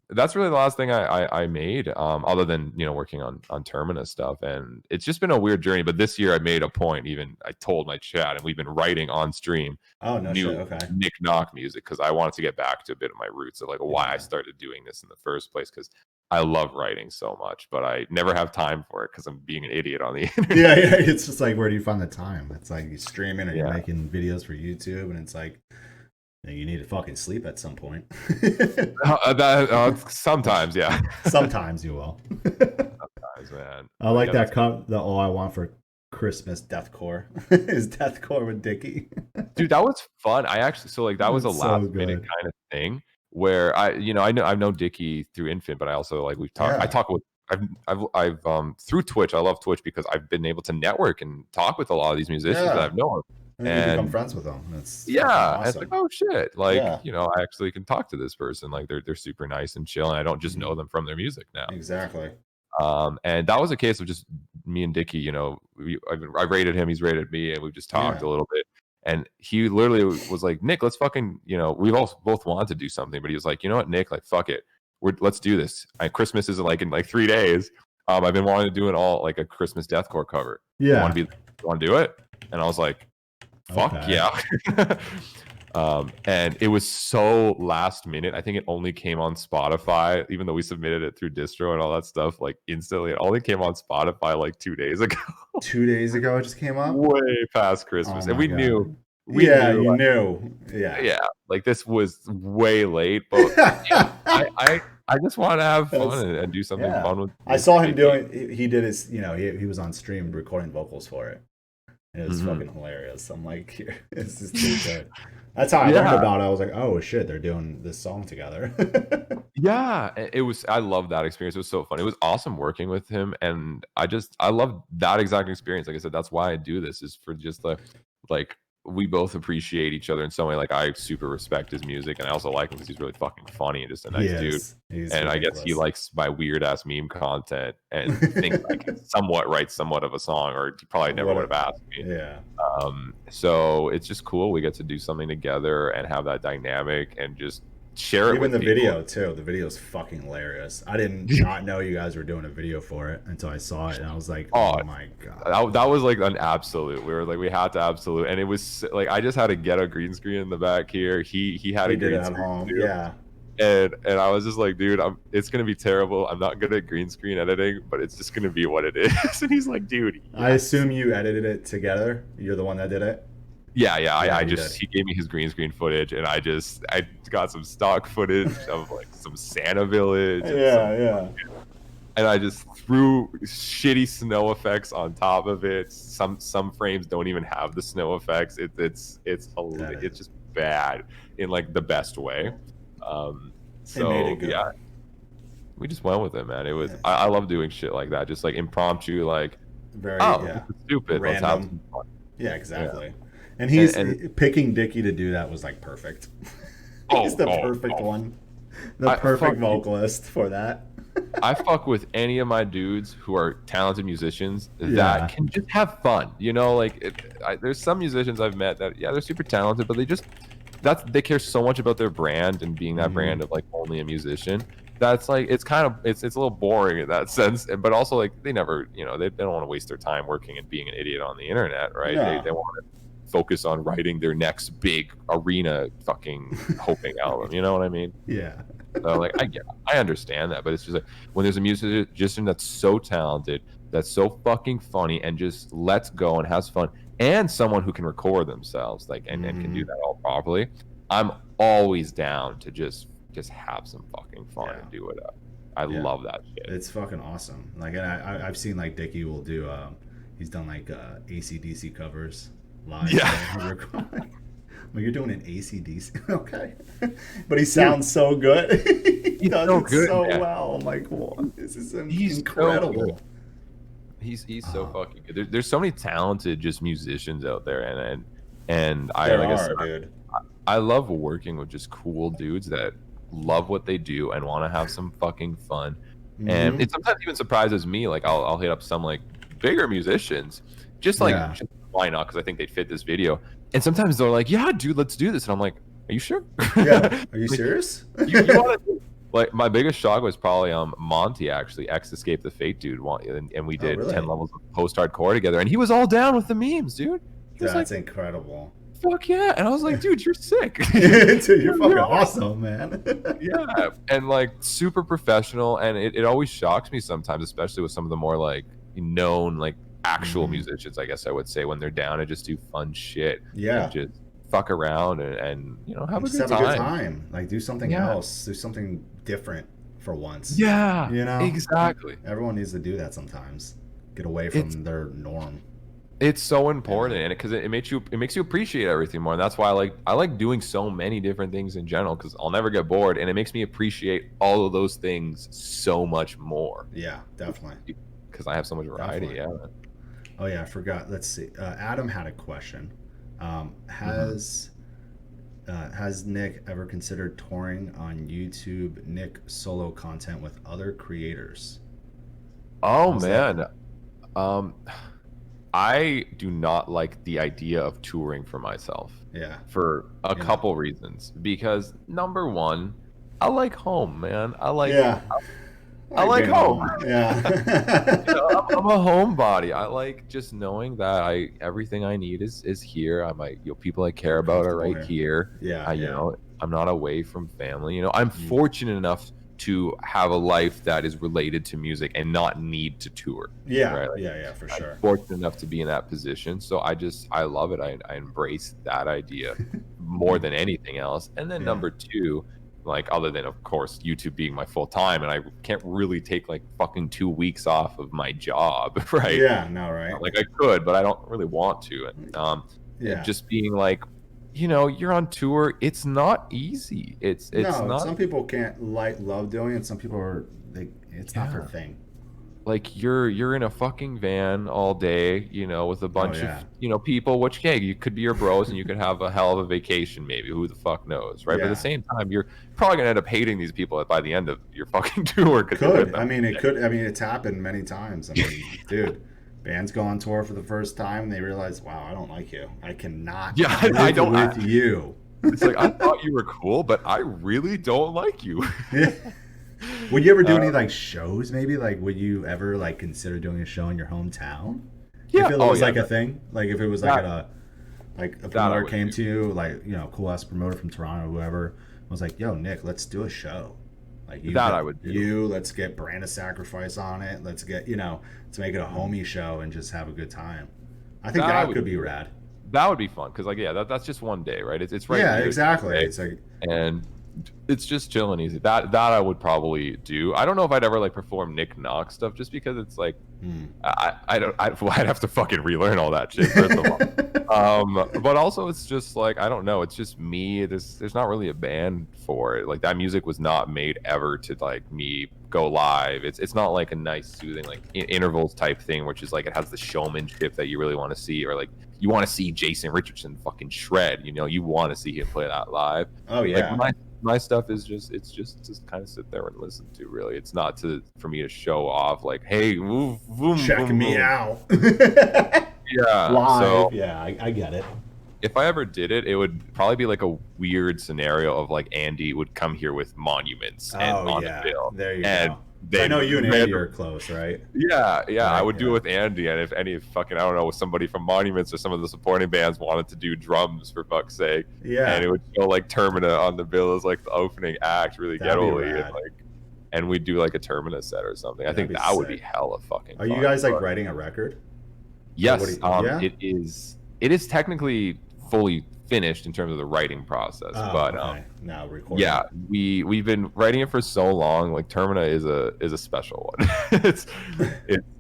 that's really the last thing I made, other than working on Terminus stuff. And it's just been a weird journey. But this year I made a point. Even I told my chat, and we've been writing on stream oh no new shit. Okay. Nik Knock music because I wanted to get back to a bit of my roots of like why I Yeah. started doing this in the first place. Because I love writing so much, but I never have time for it because I'm being an idiot on the internet. Yeah, yeah. It's just like, where do you find the time? It's like you're streaming or you're Yeah. making videos for YouTube, and it's like, you need to fucking sleep at some point. Sometimes, yeah. Sometimes you will. Sometimes, man. I like Yeah, that cut. The All I Want for Christmas deathcore is deathcore with Dickie. dude, that was fun. I actually that was a It's so last minute good. kind of thing where I've known Dickie through Infant, but I also like we've talked. Yeah. I talk with I've through Twitch. I love Twitch because I've been able to network and talk with a lot of these musicians that Yeah. I've known. And you become And friends with them. It's yeah, fucking and it's awesome. like, oh shit, like Yeah. I actually can talk to this person. Like they're super nice and chill, and I don't just know them from their music now. Exactly. And that was a case of just me and Dickie. I rated him, he's rated me, and we've just talked Yeah. a little bit. And he literally was like, Nick, let's fucking, we've all both wanted to do something, but he was like, you know what, Nick, like, fuck it, let's do this. Christmas is like in like 3 days. I've been wanting to do like a Christmas deathcore cover. Yeah. Want to do it? And I was like, fuck Okay. yeah. And it was so last minute. I think it only came on Spotify, even though we submitted it through distro and all that stuff, like instantly. It only came on Spotify like 2 days ago. 2 days ago it just came up. Way past Christmas. Oh And my we God. knew. You knew. Yeah. Yeah, like this was way late, but I just want to have fun and do something Yeah. fun with. I saw him doing. He did his. He was on stream recording vocals for it. And it was fucking hilarious. I'm like, this is too good. That's how I learned about it. I was like, oh shit, they're doing this song together. Yeah, it was. I love that experience. It was so fun. It was awesome working with him, and I love that exact experience. Like I said, that's why I do this, is for just like we both appreciate each other in some way. Like I super respect his music, and I also like him because he's really fucking funny and just a nice dude. He's and I guess he likes my weird ass meme content and thinks I can somewhat write somewhat of a song, or he probably never would have asked me. Yeah. So it's just cool. We get to do something together and have that dynamic and just share it Even with the people. video too. The video's fucking hilarious. I did not know you guys were doing a video for it until I saw it, and I was like, Oh, "Oh my god!" that was like an absolute. We were like, we had to absolute, and it was like I just had to get a green screen in the back here. He had He a did it green at screen home. too. Yeah, And I was just like, dude, it's gonna be terrible. I'm not good at green screen editing, but it's just gonna be what it is. And he's like, dude, I yes. assume you edited it together. You're the one that did it. Yeah. Yeah, I you just did. he gave me his green screen footage, and I got some stock footage of like some Santa Village and some, Yeah. and I just threw shitty snow effects on top of it. Some frames don't even have the snow effects. It's just bad in like the best way. They made it So good. yeah, we just went with it, man. It was Yeah. I love doing shit like that, just like impromptu, like Very oh, yeah. this is stupid. Let's have Random. some fun. Yeah, Yeah, exactly. And he's and picking Dickie to do that was like perfect. He's the perfect one. The perfect vocalist for that. I fuck with any of my dudes who are talented musicians that Yeah. can just have fun. You know, like there's some musicians I've met that they're super talented, but they care so much about their brand and being that brand of like only a musician. That's like it's a little boring in that sense, but also like they never, they don't want to waste their time working and being an idiot on the internet, right? No. They want to focus on writing their next big arena fucking hoping album. You know what I mean? Yeah. So like I understand that, but it's just like when there's a musician that's so talented, that's so fucking funny, and just lets go and has fun, and someone who can record themselves, like and can do that all properly. I'm always down to just have some fucking fun and do it up. I love that shit. It's fucking awesome. Like, and I've seen like Dickie will do. He's done like AC/DC covers live. Yeah. Well, you're doing an AC/DC, okay? But he sounds so good. He does so it good, so man. well. I'm like, what? This is He's incredible. So he's so fucking good. There's so many talented just musicians out there, and I There like I are, said, dude. I love working with just cool dudes that love what they do and want to have some fucking fun. And it sometimes even surprises me. Like I'll hit up some like bigger musicians, just like why not? Because I think they'd fit this video. And sometimes they're like, "Yeah, dude, let's do this." And I'm like, "Are you sure?" Yeah. Are you serious? you want to? Like my biggest shock was probably Monty actually ex Escape the Fate dude, and we did really? 10 levels of post hardcore together, and he was all down with the memes, dude. He was That's like, incredible. fuck yeah. And I was like, dude, you're sick. Dude, you're fucking awesome, man. Yeah. And like super professional. And it always shocks me sometimes, especially with some of the more like known, like actual musicians, I guess I would say, when they're down and just do fun shit. Yeah. And just fuck around and have a good time. Like do something else. Do something different for once. Yeah. You know? Exactly. Everyone needs to do that sometimes. Get away from their norm. It's so important, and because it makes you appreciate everything more, and that's why I like doing so many different things in general, because I'll never get bored, and it makes me appreciate all of those things so much more. Yeah, definitely. Because I have so much variety. Definitely. Yeah. Oh yeah, I forgot. Let's see. Adam had a question. Has Nick ever considered touring on YouTube Nick solo content with other creators? Oh man. I do not like the idea of touring for myself. Yeah. For a couple reasons. Because number one, I like home, man. I like home. Yeah. I'm a homebody. I like just knowing that everything I need is here. People I care about are right here. Yeah. I'm not away from family. I'm fortunate enough to have a life that is related to music and not need to tour. Yeah, right? yeah, for sure. I'm fortunate enough to be in that position, so I love it. I embrace that idea more than anything else. And then number two, like other than of course YouTube being my full time, and I can't really take like fucking 2 weeks off of my job, right? Yeah, no, right. Like I could, but I don't really want to. And just being like, you're on tour. It's not easy. It's not. Some people can't love doing it. Some people it's not their thing. Like you're in a fucking van all day, with a bunch of people. Which you could be your bros, and you could have a hell of a vacation. Maybe who the fuck knows, right? But at the same time, you're probably gonna end up hating these people by the end of your fucking tour. Could I mean it could? I mean it's happened many times. I mean, dude. Bands go on tour for the first time and they realize, wow, I don't like you. I cannot Yeah, I live don't. with you. It's like I thought you were cool, but I really don't like you. Would you ever do any like shows? Maybe like would you ever like consider doing a show in your hometown if Yeah. it Oh was yeah. like a thing? Like if it was like That, at a like a that I promoter would came do. to you, like cool ass promoter from Toronto, or whoever was like, "Yo, Nick, let's do a show." Like That I would do. let's get Brand of Sacrifice on it. Let's get let's make it a homie show and just have a good time. I think That I that would could be do. rad. That would be fun because like that's just one day, right? It's right Yeah, here, exactly. right? It's like And it's just chill and easy. That I would probably do. I don't know if I'd ever like perform Nick Knox stuff just because it's like I don't I'd have to fucking relearn all that shit first of all. But also it's just like I don't know. It's just me. There's not really a band for it. Like that music was not made ever to like me go live. It's not like a nice soothing like intervals type thing, which is like it has the showmanship that you really want to see, or like you want to see Jason Richardson fucking shred. You want to see him play that live. oh Like yeah. my stuff is just kind of sit there and listen to. Really, it's not for me to show off. Like, hey, move, boom, Check boom, me boom. out. Yeah. Live. So Yeah, I get it. if I ever did it, it would probably be like a weird scenario of like Andy would come here with monuments and Oh on the yeah. bill, There you and go. So I they know you and Andy are close, right? yeah, I Right, would do yeah. it with Andy, and if any fucking I don't know somebody from Monuments or some of the supporting bands wanted to do drums for fuck's sake, and Yeah. it would show like Termina on the bill as like the opening act, really That'd be ghetto-y, and rad. like, and we'd do like a Termina set or something. I That'd think be that would be sick. hella fucking Are you fun. guys like But writing a record? Or what do yes, you, yeah? it is technically fully finished in terms of the writing process, Oh, but okay. Now recording. yeah, we've been writing it for so long. Like Termina is a special one.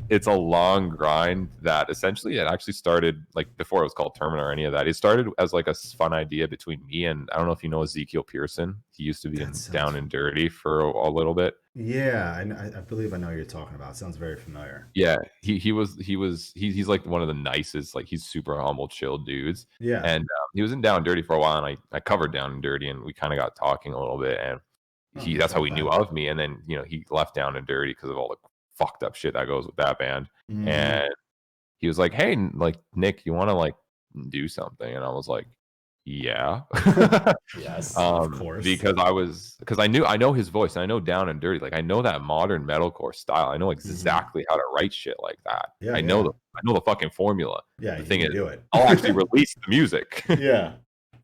It's a long grind that essentially it actually started like before it was called Termina or any of that. It started as like a fun idea between me and I don't know if you know Ezekiel Pearson. He used to be That in sounds. Down and Dirty for a little bit. Yeah, I believe I know what you're talking about. Sounds very familiar. Yeah, he's like one of the nicest, like he's super humble, chill dudes. Yeah. And he was in Down and Dirty for a while, and I covered Down and Dirty, and we kind of got talking a little bit, and Oh, that's how dope, he knew man. of me. And then he left Down and Dirty because of all the fucked up shit that goes with that band. Mm-hmm. And he was like, "Hey, like Nick, you want to like do something?" And I was like, "Yeah." Yes, of course. Because I know his voice and I know Down and Dirty. Like I know that modern metalcore style. I know exactly how to write shit like that. Yeah, I yeah. know the fucking formula. Yeah, The you thing can is, do it. I'll actually release the music. Yeah.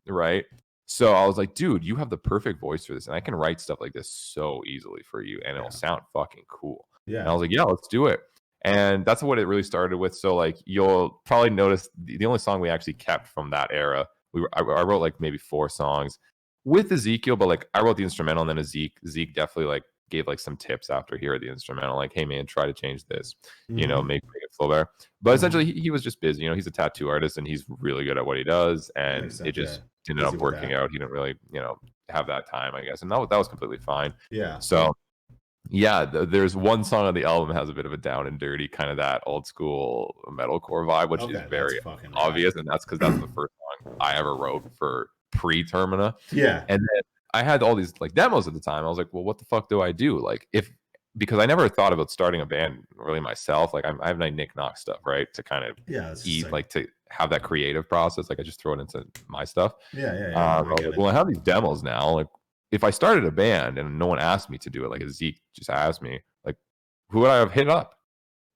Right? So I was like, dude, you have the perfect voice for this, and I can write stuff like this so easily for you, and it'll Yeah. sound fucking cool. And I Yeah. was like, yeah, let's do it. And that's what it really started with. So like you'll probably notice the only song we actually kept from that era, I wrote like maybe 4 songs with Ezekiel, but like I wrote the instrumental, and then Zeke definitely like gave like some tips after he heard the instrumental, like, hey man, try to change this, Mm-hmm. make it flow better. But Mm-hmm. essentially he was just busy. He's a tattoo artist and he's really good at what he does, and Makes it sense. Yeah. just ended Busy up with working that. out. He didn't really, have that time, I guess. And that was completely fine. Yeah. So yeah, there's one song on the album that has a bit of a Down and Dirty kind of that old school metalcore vibe, which is Okay, that's very fucking rad. obvious, and that's because that's the first song I ever wrote for pre-Termina. Yeah. And then I had all these like demos at the time. I was like, well, what the fuck do I do? Like because I never thought about starting a band really myself. Like I have my Nik Knox stuff, right? To kind of Yeah. It's just eat, like, like to have that creative process. Like I just throw it into my stuff. yeah, yeah, yeah. I I was get like, it. well, I have these demos now. Like if I started a band and no one asked me to do it, like Zeke just asked me, like, who would I have hit up?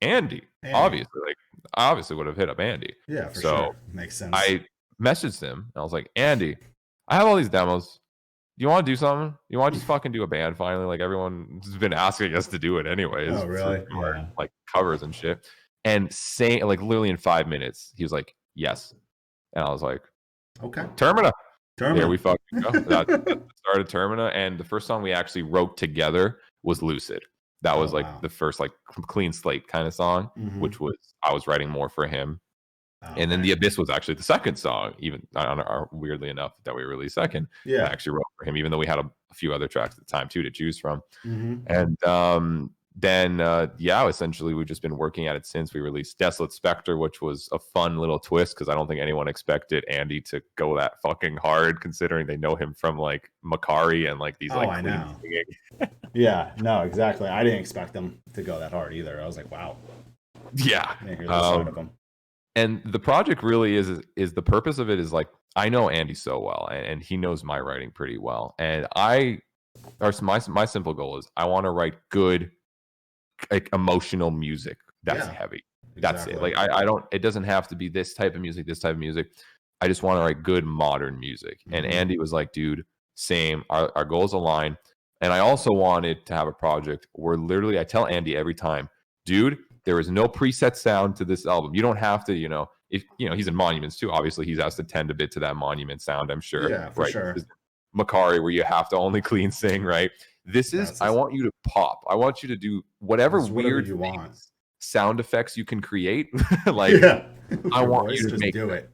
Andy. Andy. Obviously. Like I obviously would have hit up Andy. Yeah, for So sure. Makes sense. I messaged him and I was like, Andy, I have all these demos. Do you want to do something? You want to just fucking do a band finally? Like everyone's been asking us to do it anyways. Oh, really? For Yeah. like covers and shit. And saying like literally in 5 minutes, he was like, yes. And I was like, Okay. Termina. Termina. Here we fucking go. That's the start of Termina. And the first song we actually wrote together was Lucid. That was like wow. the first like clean slate kind of song, Mhm. which was I was writing more for him. Oh, And then okay. The Abyss was actually the second song, even weirdly enough, that we released second. I Yeah. actually wrote for him, even though we had a few other tracks at the time too to choose from. Mhm. And then essentially we've just been working at it since. We released Desolate Spectre, which was a fun little twist because I don't think anyone expected Andy to go that fucking hard, considering they know him from like Makari and like these like I clean know. singing. Yeah. No, exactly. I didn't expect them to go that hard either. I was like, wow. Yeah. I hear this side of them. And the project really is the purpose of it is like I know Andy so well, and he knows my writing pretty well, and my simple goal is I want to write good, like, emotional music that's Yeah, heavy. That's it. exactly. Like I don't. It doesn't have to be this type of music. This type of music. I just want to write good modern music. And Mm-hmm. Andy was like, dude, same. Our goals align. And I also wanted to have a project where literally I tell Andy every time, dude, there is no preset sound to this album. You don't have to, if he's in Monuments too. Obviously, he's has to tend a bit to that Monument sound, I'm sure. Yeah, for Right. sure. Macari, where you have to only clean sing, right? I want you to pop. I want you to do whatever Whatever weird you want. sound effects you can create. Like, Yeah, I your want voice, you to just make do them. it.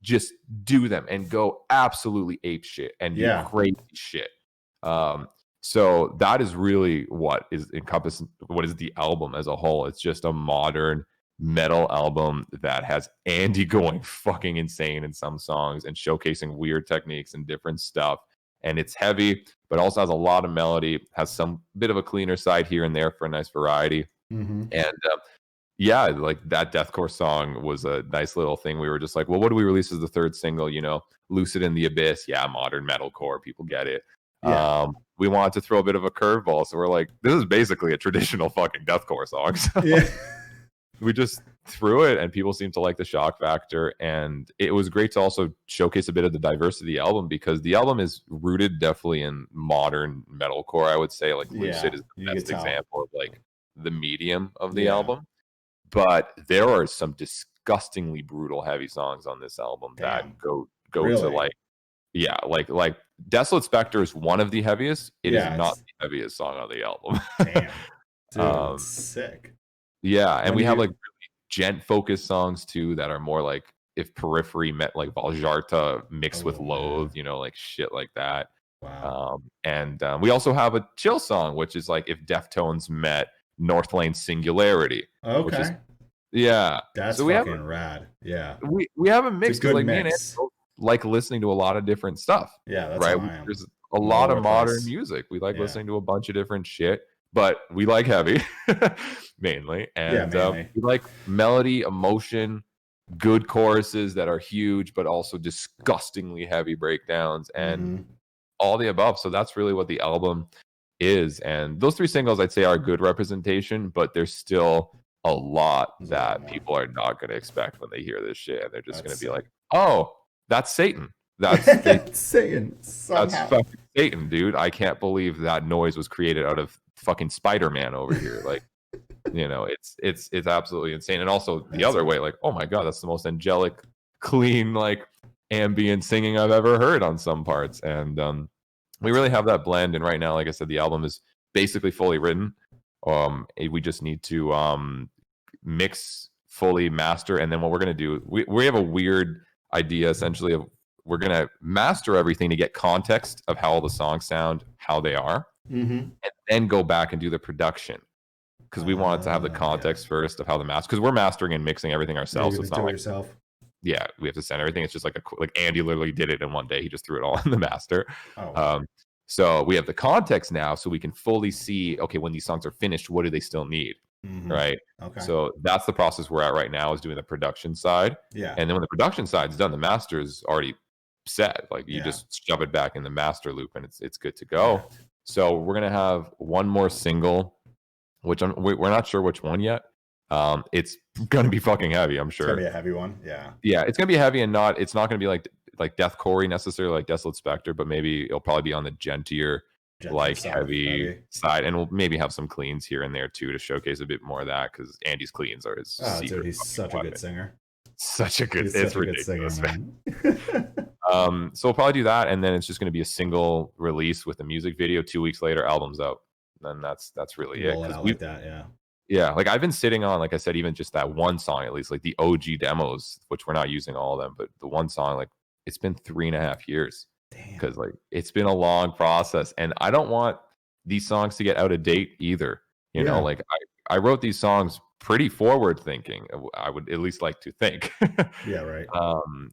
Just do them and go absolutely ape shit and do Yeah. crazy shit. So that is really what is the album as a whole. It's just a modern metal album that has Andy going fucking insane in some songs and showcasing weird techniques and different stuff. And it's heavy, but also has a lot of melody, has some bit of a cleaner side here and there for a nice variety. Mm-hmm. And yeah, like that deathcore song was a nice little thing. We were just like, well, what do we release as the third single? Lucid in the Abyss. Yeah, modern metalcore. People get it. Yeah. We wanted to throw a bit of a curveball. So we're like, this is basically a traditional fucking deathcore song. So Yeah. we just threw it and people seemed to like the shock factor. And it was great to also showcase a bit of the diversity of the album because the album is rooted definitely in modern metalcore, I would say. Like Lucid is the best example of like the medium of the album. But there are some disgustingly brutal heavy songs on this album that go really? to like Desolate Spectre is one of the heaviest. It is not the heaviest song on the album. Damn. Dude, sick. Yeah, and we have like really gent focused songs too that are more like if Periphery met like Valjarta mixed with Loathe, like shit like that. Wow. And we also have a chill song, which is like if Deftones met Northlane Singularity. Okay. Which is, yeah. That's so fucking rad. Yeah. We have a mix because like mix. me and Andrew like listening to a lot of different stuff. Yeah, that's right. how I am. There's a lot of modern music. We like listening to a bunch of different shit, but we like heavy mainly. And we like melody, emotion, good choruses that are huge, but also disgustingly heavy breakdowns and all the above. So that's really what the album is. And those three singles I'd say are a good representation, but there's still a lot that people are not going to expect when they hear this shit. And they're just going to be like, oh, that's Satan. That's Satan. Somehow. That's fucking Satan, dude. I can't believe that noise was created out of fucking Spider-Man over here. Like, it's absolutely insane. And also the other way, like, oh my God, that's the most angelic, clean, like ambient singing I've ever heard on some parts. And we really have that blend. And right now, like I said, the album is basically fully written. We just need to mix, fully master, and then what we're gonna do, we have a weird idea essentially of we're gonna master everything to get context of how all the songs sound, how they are, and then go back and do the production because we wanted to have the context first of how the master, because we're mastering and mixing everything ourselves. So it's not like yeah, we have to send everything. It's just like like Andy literally did it in one day. He just threw it all in the master. Oh, wow. So we have the context now, so we can fully see, okay, when these songs are finished, what do they still need? Right. Okay. So that's the process we're at right now, is doing the production side. Yeah. And then when the production side's done, the master is already set. Like you just shove it back in the master loop and it's good to go. Yeah. So we're going to have one more single, which we're not sure which one yet. It's going to be fucking heavy, I'm sure. It's going to be a heavy one. Yeah. Yeah. It's going to be heavy and it's not going to be like deathcore necessarily, like Desolate Spectre, but maybe it'll probably be on the gentier like heavy side, and we'll maybe have some cleans here and there too to showcase a bit more of that, because Andy's cleans are his secret. Dude, he's such weapon. A good singer. It's ridiculous, man. So we'll probably do that, and then it's just going to be a single release with a music video. 2 weeks later, album's out. Then that's really it. Like that, yeah. Like I've been sitting on, like I said, even just that one song, at least like the OG demos, which we're not using all of them, but the one song, like it's been 3.5 years. Because like it's been a long process, and I don't want these songs to get out of date either. You know, like I wrote these songs pretty forward thinking. I would at least like to think. Yeah, right.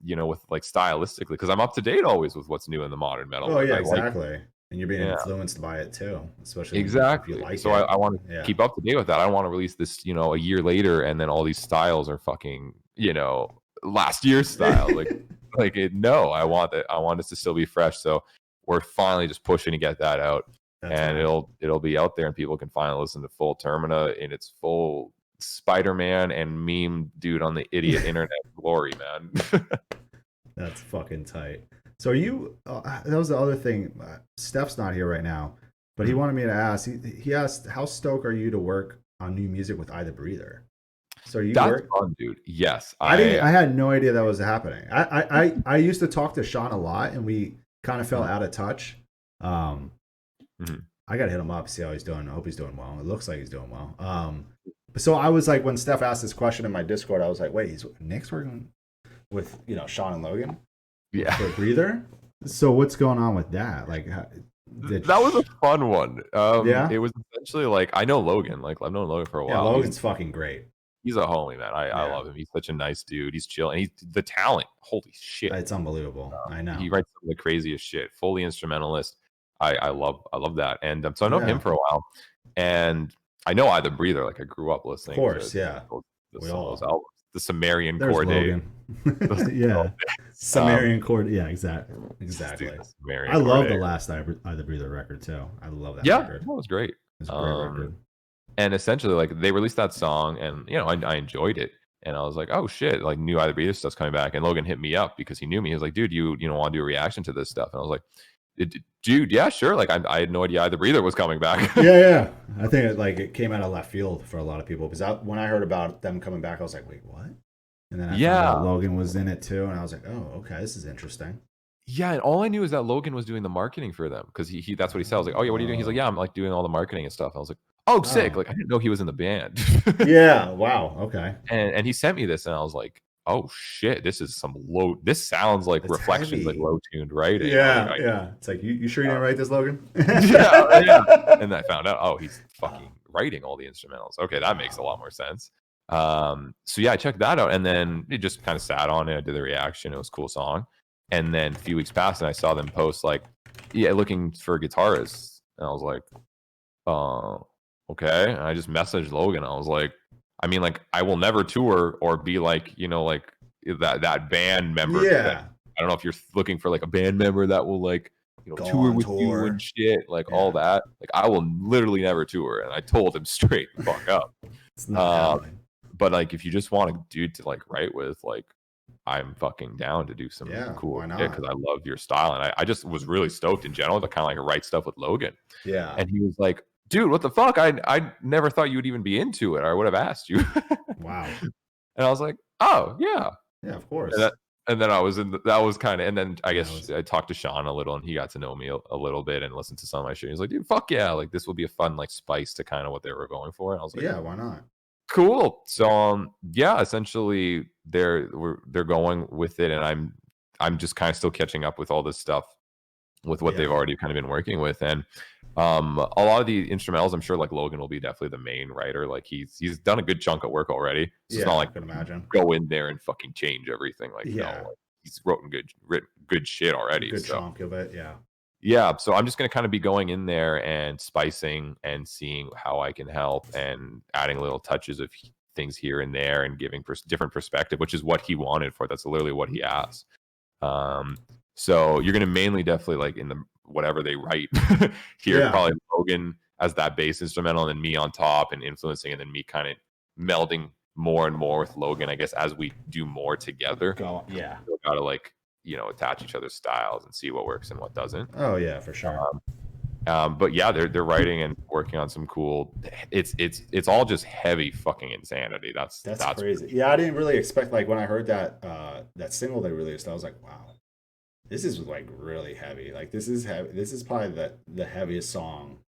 You know, with like stylistically, because I'm up to date always with what's new in the modern metal. Oh yeah, exactly. And you're being Yeah. influenced by it too, especially if you Exactly. like So it. I want to Yeah. keep up to date with that. I don't want to release this, a year later, and then all these styles are fucking, last year's styles. Like it. No, I want it. I want us to still be fresh. So we're finally just pushing to get that out, That's and right. it'll be out there, and people can finally listen to full Termina in its full Spider-Man and meme dude on the idiot internet glory, man. That's fucking tight. So are you? That was the other thing. Steph's not here right now, but he Mhm. wanted me to ask. He asked, "How stoked are you to work on new music with Eye the Breather?" So you That's work? fun, dude. Yes, I didn't. I had no idea that was happening. I used to talk to Sean a lot, and we kind of fell Mhm, out of touch. Um, mhm. I gotta hit him up, see how he's doing. I hope he's doing well. It looks like he's doing well. But so I was like, when Steph asked this question in my Discord, I was like, wait, Nick's working with Sean and Logan Yeah. for Breather. So what's going on with that? Like, That was a fun one. Yeah, It was essentially like I know Logan. Like I've known Logan for a yeah. while. Logan's fucking great. He's a homie, man. I Yeah, love him. He's such a nice dude. He's chill, and he's the talent. Holy shit, it's unbelievable. I know. he writes some of the craziest shit. Fully instrumentalist. I love that. And so I know him Yeah, for a while, and I know I the Breather. Like I grew up of listening to course. Yeah, we some of those all. albums. The Sumerian There's Core Days. Logan. Those Yeah, days. Sumerian chord. Yeah, exactly. Dude, Exactly. the I Sumerian Core love the Days. last I the Breather record too. I love that Yeah, record. that was great. It's a great Um, record. and essentially, like they released that song, and I enjoyed it, and I was like, oh shit, like new Either Breather stuff's coming back. And Logan hit me up because he knew me. He was like, dude, you want to do a reaction to this stuff? And I was like, dude, yeah, sure. Like I had no idea Either Breather was coming back. Yeah, yeah. I think it came out of left field for a lot of people because when I heard about them coming back, I was like, wait, what? And then I found out Yeah. Logan was in it too, and I was like, oh, okay, this is interesting. Yeah, and all I knew is that Logan was doing the marketing for them because he that's what he said. I was like, oh yeah, what are you doing? He's like, yeah, I'm like doing all the marketing and stuff. I was like, oh sick. Oh, Like I didn't know he was in the band. yeah. Wow. Okay. And he sent me this, and I was like, oh shit, this is some low. This sounds like It's Reflections, like heavy. low tuned writing. Yeah, yeah. It's like you sure you didn't write this, Logan? Yeah. And I found out, oh, he's fucking writing all the instrumentals. Okay, that makes a lot more sense. So yeah, I checked that out, and then it just kind of sat on it. I did the reaction. It was a cool song. And then a few weeks passed, and I saw them post like, yeah, looking for guitarists, and I was like, okay. And I just messaged Logan. I was like, I mean, like, I will never tour or be like, like that band member. Yeah. I don't know if you're looking for like a band member that will like, Go tour on with you tour. and shit, like Yeah. all that. Like, I will literally never tour. And I told him straight the fuck up. It's not happening. But like, if you just want a dude to like write with, like, I'm fucking down to do some Yeah, cool why shit not? because I love your style. And I just was really stoked in general to kind of like write stuff with Logan. Yeah. And he was like, dude, what the fuck? I never thought you would even be into it, or I would have asked you. Wow. And I was like, oh yeah. Yeah, of course. And then I was that was kind of, and then I That guess was- I talked to Sean a little, and he got to know me a little bit and listened to some of my shit. He was like, dude, fuck yeah, like this will be a fun like spice to kind of what they were going for. And I was like, yeah, why not? cool. So yeah, essentially they're going with it, and I'm just kind of still catching up with all this stuff with what Yeah. they've already kind of been working with. And a lot of the instrumentals, I'm sure like Logan will be definitely the main writer. Like he's done a good chunk of work already. So it's Yeah, not I like can imagine. go in there and fucking change everything. Like Yeah. no, like, he's written good shit already. Good So chunk of it, yeah. yeah, so I'm just gonna kind of be going in there and spicing and seeing how I can help and adding little touches of things here and there and giving different perspective, which is what he wanted for. That's literally what he asked. So you're gonna mainly definitely like in the whatever they write here, Yeah. probably Logan as that bass instrumental, and then me on top and influencing, and then me kind of melding more and more with Logan, I guess, as we do more together. Yeah. We gotta like attach each other's styles and see what works and what doesn't. Oh yeah, for sure. But yeah, they're writing and working on some cool. It's all just heavy fucking insanity. That's crazy. Yeah, I didn't really expect, like when I heard that that single they released, I was like, wow, this is like really heavy. Like this is heavy. This is probably the heaviest song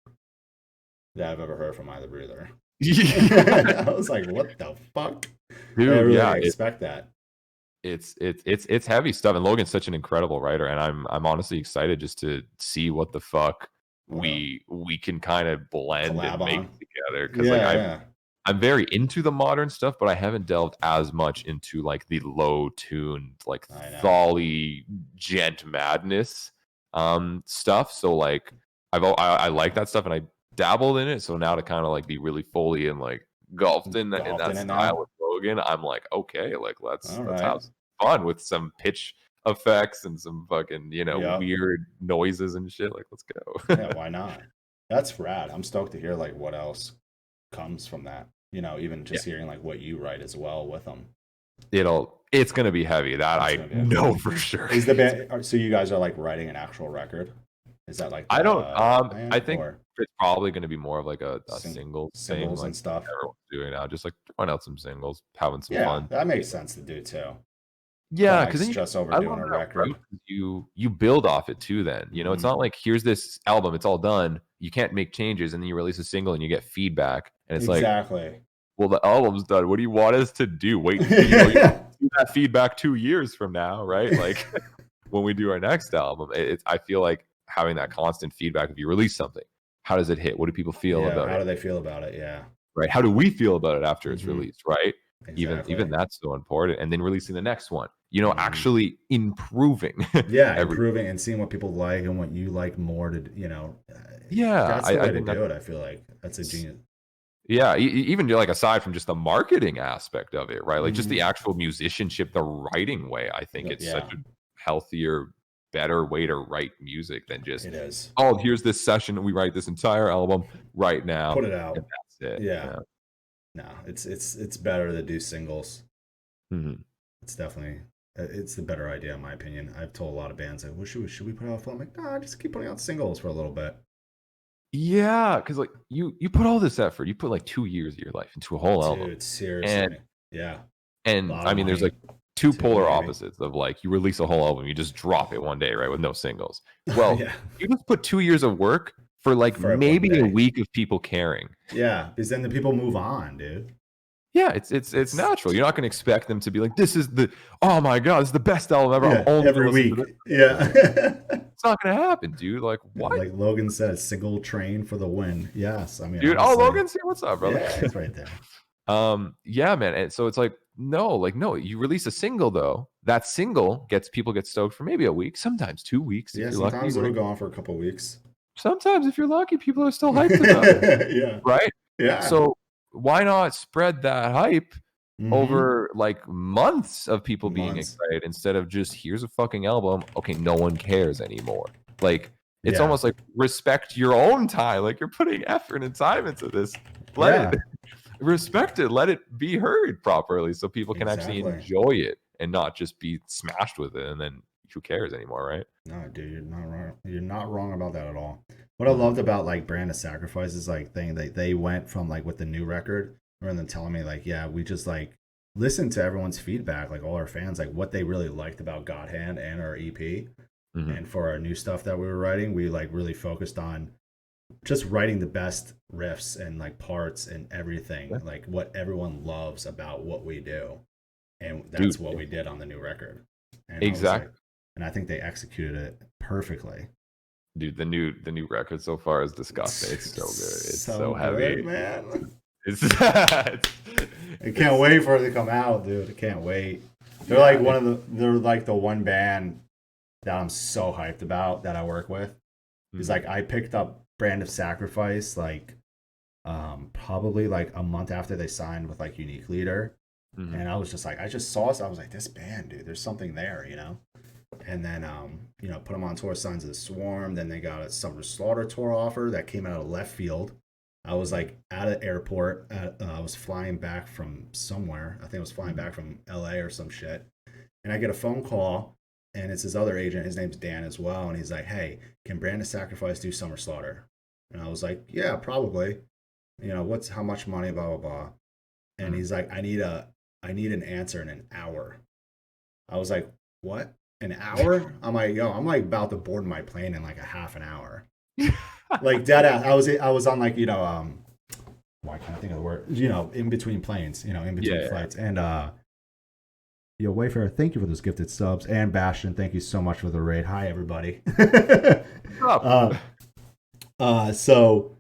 that I've ever heard from Either Breather. I was like, what the fuck? Dude, I really yeah, didn't expect that. It's heavy stuff, and Logan's such an incredible writer, and I'm honestly excited just to see what the fuck we can kind of blend Collab and make on. together, because Yeah, like yeah. I'm very into the modern stuff, but I haven't delved as much into like the low tuned like I know. Thali gent madness stuff. So like I like that stuff, and I dabbled in it. So now to kind of like be really fully and like golfed in that it style now. with Logan, I'm like, okay, like let's All have right. some fun with some pitch effects and some fucking Yep. weird noises and shit. Like let's go. Yeah, why not? That's rad. I'm stoked to hear like what else comes from that. Even Yeah, just hearing like what you write as well with them. it's gonna be heavy. That It's I gonna be know for sure. Is the band so you guys are like writing an actual record? Is that like the I don't. plan, I think or it's probably going to be more of like a single thing, singles like and stuff? everyone's doing now. Just like throwing out some singles, having some Yeah, fun. that makes sense to do too. Don't Yeah, like because then stress over I doing love a that approach. record. 'Cause you build off it too. Then it's not like here's this album, it's all done. You can't make changes, and then you release a single and you get feedback, and it's like, Exactly. well, the album's done. What do you want us to do? Wait, you do that feedback 2 years from now, right? Like when we do our next album, I feel like having that constant feedback. If you release something, how does it hit? What do people feel about How it? do they feel about it? Yeah. Right? How do we feel about it after it's Mhm. released? Right? Exactly. Even that's so important. And then releasing the next one, Mhm. actually improving. Yeah, every improving and seeing what people like and what you like more to, yeah, that's the way I to think do it. I feel like that's a that's genius. yeah, even like aside from just the marketing aspect of it, right? Like just the Mhm. actual musicianship, the writing way. I think it's such Yeah, a healthier, better way to write music than just, it is. oh, here's this session and we write this entire album right now Put it out. and that's it. Yeah. Yeah. No, it's better to do singles. Mhm. It's definitely it's the better idea in my opinion. I've told a lot of bands like, well, should we put out a film? I'm like, nah, just keep putting out singles for a little bit. Yeah, because like you put all this effort, you put like 2 years of your life into a whole album, Dude, and seriously. Yeah. A and lot I of mean, there's money like two too, polar maybe. opposites of like you release a whole album, you just drop it one day, right, with no singles. Well, Yeah. you just put 2 years of work for like For one maybe a day. week of people caring. Yeah, because then the people move on, dude. Yeah, it's natural. You're not going to expect them to be like, this is oh my god, this is the best album ever. I'm Yeah, only every gonna listen to this week. every week. Yeah. It's not going to happen, dude. Like what, Like Logan said, single train for the win. Yes, I mean dude? Oh, honestly. Logan's here. What's up, brother? Yeah, it's right there. Yeah, man. And so it's like, no, you release a single though. That single people get stoked for maybe a week, sometimes 2 weeks if Yeah, you're lucky. sometimes it'll Right? go on for a couple weeks. Sometimes if you're lucky, people are still hyped about it. Yeah. Right? Yeah. So why not spread that hype Mm-hmm. over like months of people being Months. excited instead of just here's a fucking album. Okay, no one cares anymore. Like it's Yeah. almost like respect your own time. Like you're putting effort and time into this. Let it respect it, let it be heard properly so people can actually Exactly. enjoy it and not just be smashed with it and then who cares anymore, right? No, dude, you're not wrong. You're not wrong about that at all. What I loved about like Brand of Sacrifice is like thing that they went from like with the new record rather than telling me like, yeah, we just like listened to everyone's feedback, like all our fans, like what they really liked about God Hand and our EP. And for our new stuff that we were writing, we like really focused on just writing the best riffs and like parts and everything, Yeah. like what everyone loves about what we do. And that's Dude, what we did on the new record. And exactly. and I think they executed it perfectly. Dude, the new record so far is disgusting. It's so good. It's so heavy, good, man. it's I can't wait for it to come out, dude. I can't wait. They're like they're like the one band that I'm so hyped about that I work with. It's like I picked up Brand of Sacrifice like probably like a month after they signed with like Unique Leader. And I was just like, I just saw it. So I was like, this band, dude, there's something there, And then, put them on tour, Signs of the Swarm. Then they got a Summer Slaughter tour offer that came out of left field. I was like at an airport. I was flying back from somewhere. I think I was flying back from LA or some shit. And I get a phone call, and it's his other agent. His name's Dan as well. And he's like, hey, can Brand of Sacrifice do Summer Slaughter? And I was like, yeah, probably. How much money, blah, blah, blah. And he's like, I need an answer in an hour. I was like, what? An hour? I'm like, yo, I'm like about to board my plane in like a half an hour. Like dead ass. I was on like, why can't I think of the word? In between planes, in between flights. And Wayfair, thank you for those gifted subs. And Bastion, thank you so much for the raid. Hi everybody. So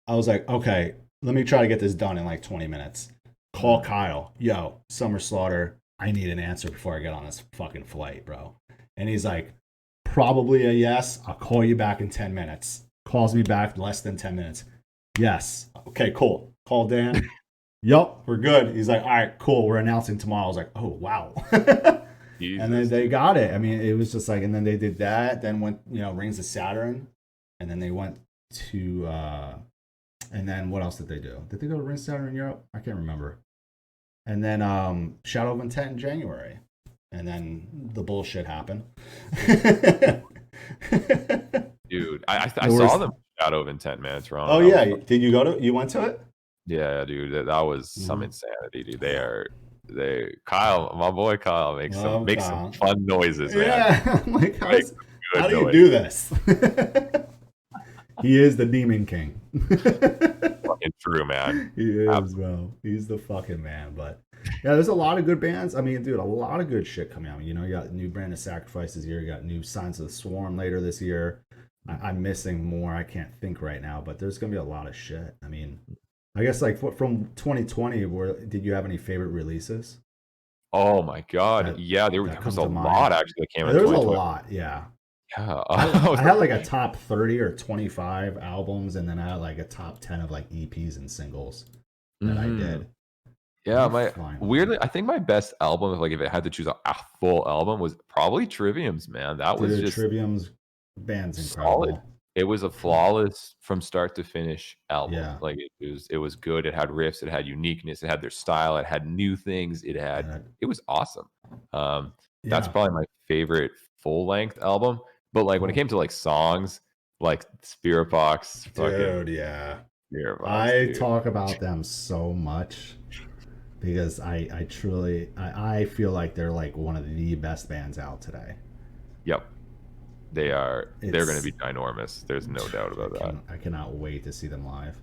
I was like, okay, let me try to get this done in like 20 minutes. Call Kyle. Yo, Summer Slaughter, I need an answer before I get on this fucking flight, bro. And he's like, probably a yes. I'll call you back in 10 minutes. Calls me back less than 10 minutes. Yes. Okay, cool. Call Dan. Yup, we're good. He's like, all right, cool. We're announcing tomorrow. I was like, oh, wow. And then Jesus, they dude. got it. I mean, it was just like, and then they did that. Then went, Rings of Saturn. And then they went to, and then what else did they do? Did they go to Rings of Saturn in Europe? I can't remember. And then Shadow of Intent in January. And then the bullshit happened. Dude, I saw them Shadow of Intent, man. It's wrong. Oh yeah, did you go to? You went to it? Yeah, dude, that was some insanity, dude. Kyle, my boy Kyle makes some fun noises, man. Yeah, I'm like, how do you do this? He is the Demon King. Fucking true, man. He is, bro. He's the fucking man. But yeah, there's a lot of good bands. I mean, dude, a lot of good shit coming out. You got new Brand of Sacrifice this year. You got new Signs of the Swarm later this year. I'm missing more. I can't think right now, but there's gonna be a lot of shit. I mean, I guess like from 2020, did you have any favorite releases? Oh my god, yeah, there was a lot actually that came out. There was a lot, yeah. Yeah, I had like a top 30 or 25 albums, and then I had like a top 10 of like EPs and singles that I did. Yeah, weirdly, I think my best album, if it had to choose a full album, was probably Trivium's. Man, that was just Trivium's band's incredible. Solid. It was a flawless from start to finish album. Yeah. Like it was good. It had riffs. It had uniqueness. It had their style. It had new things. It was awesome. That's probably my favorite full length album. But like when it came to like songs, like Spirit Box, dude, yeah. Spirit Box, I talk about them so much because I truly feel like they're like one of the best bands out today. Yep. They're going to be ginormous. There's no doubt about that. I cannot wait to see them live.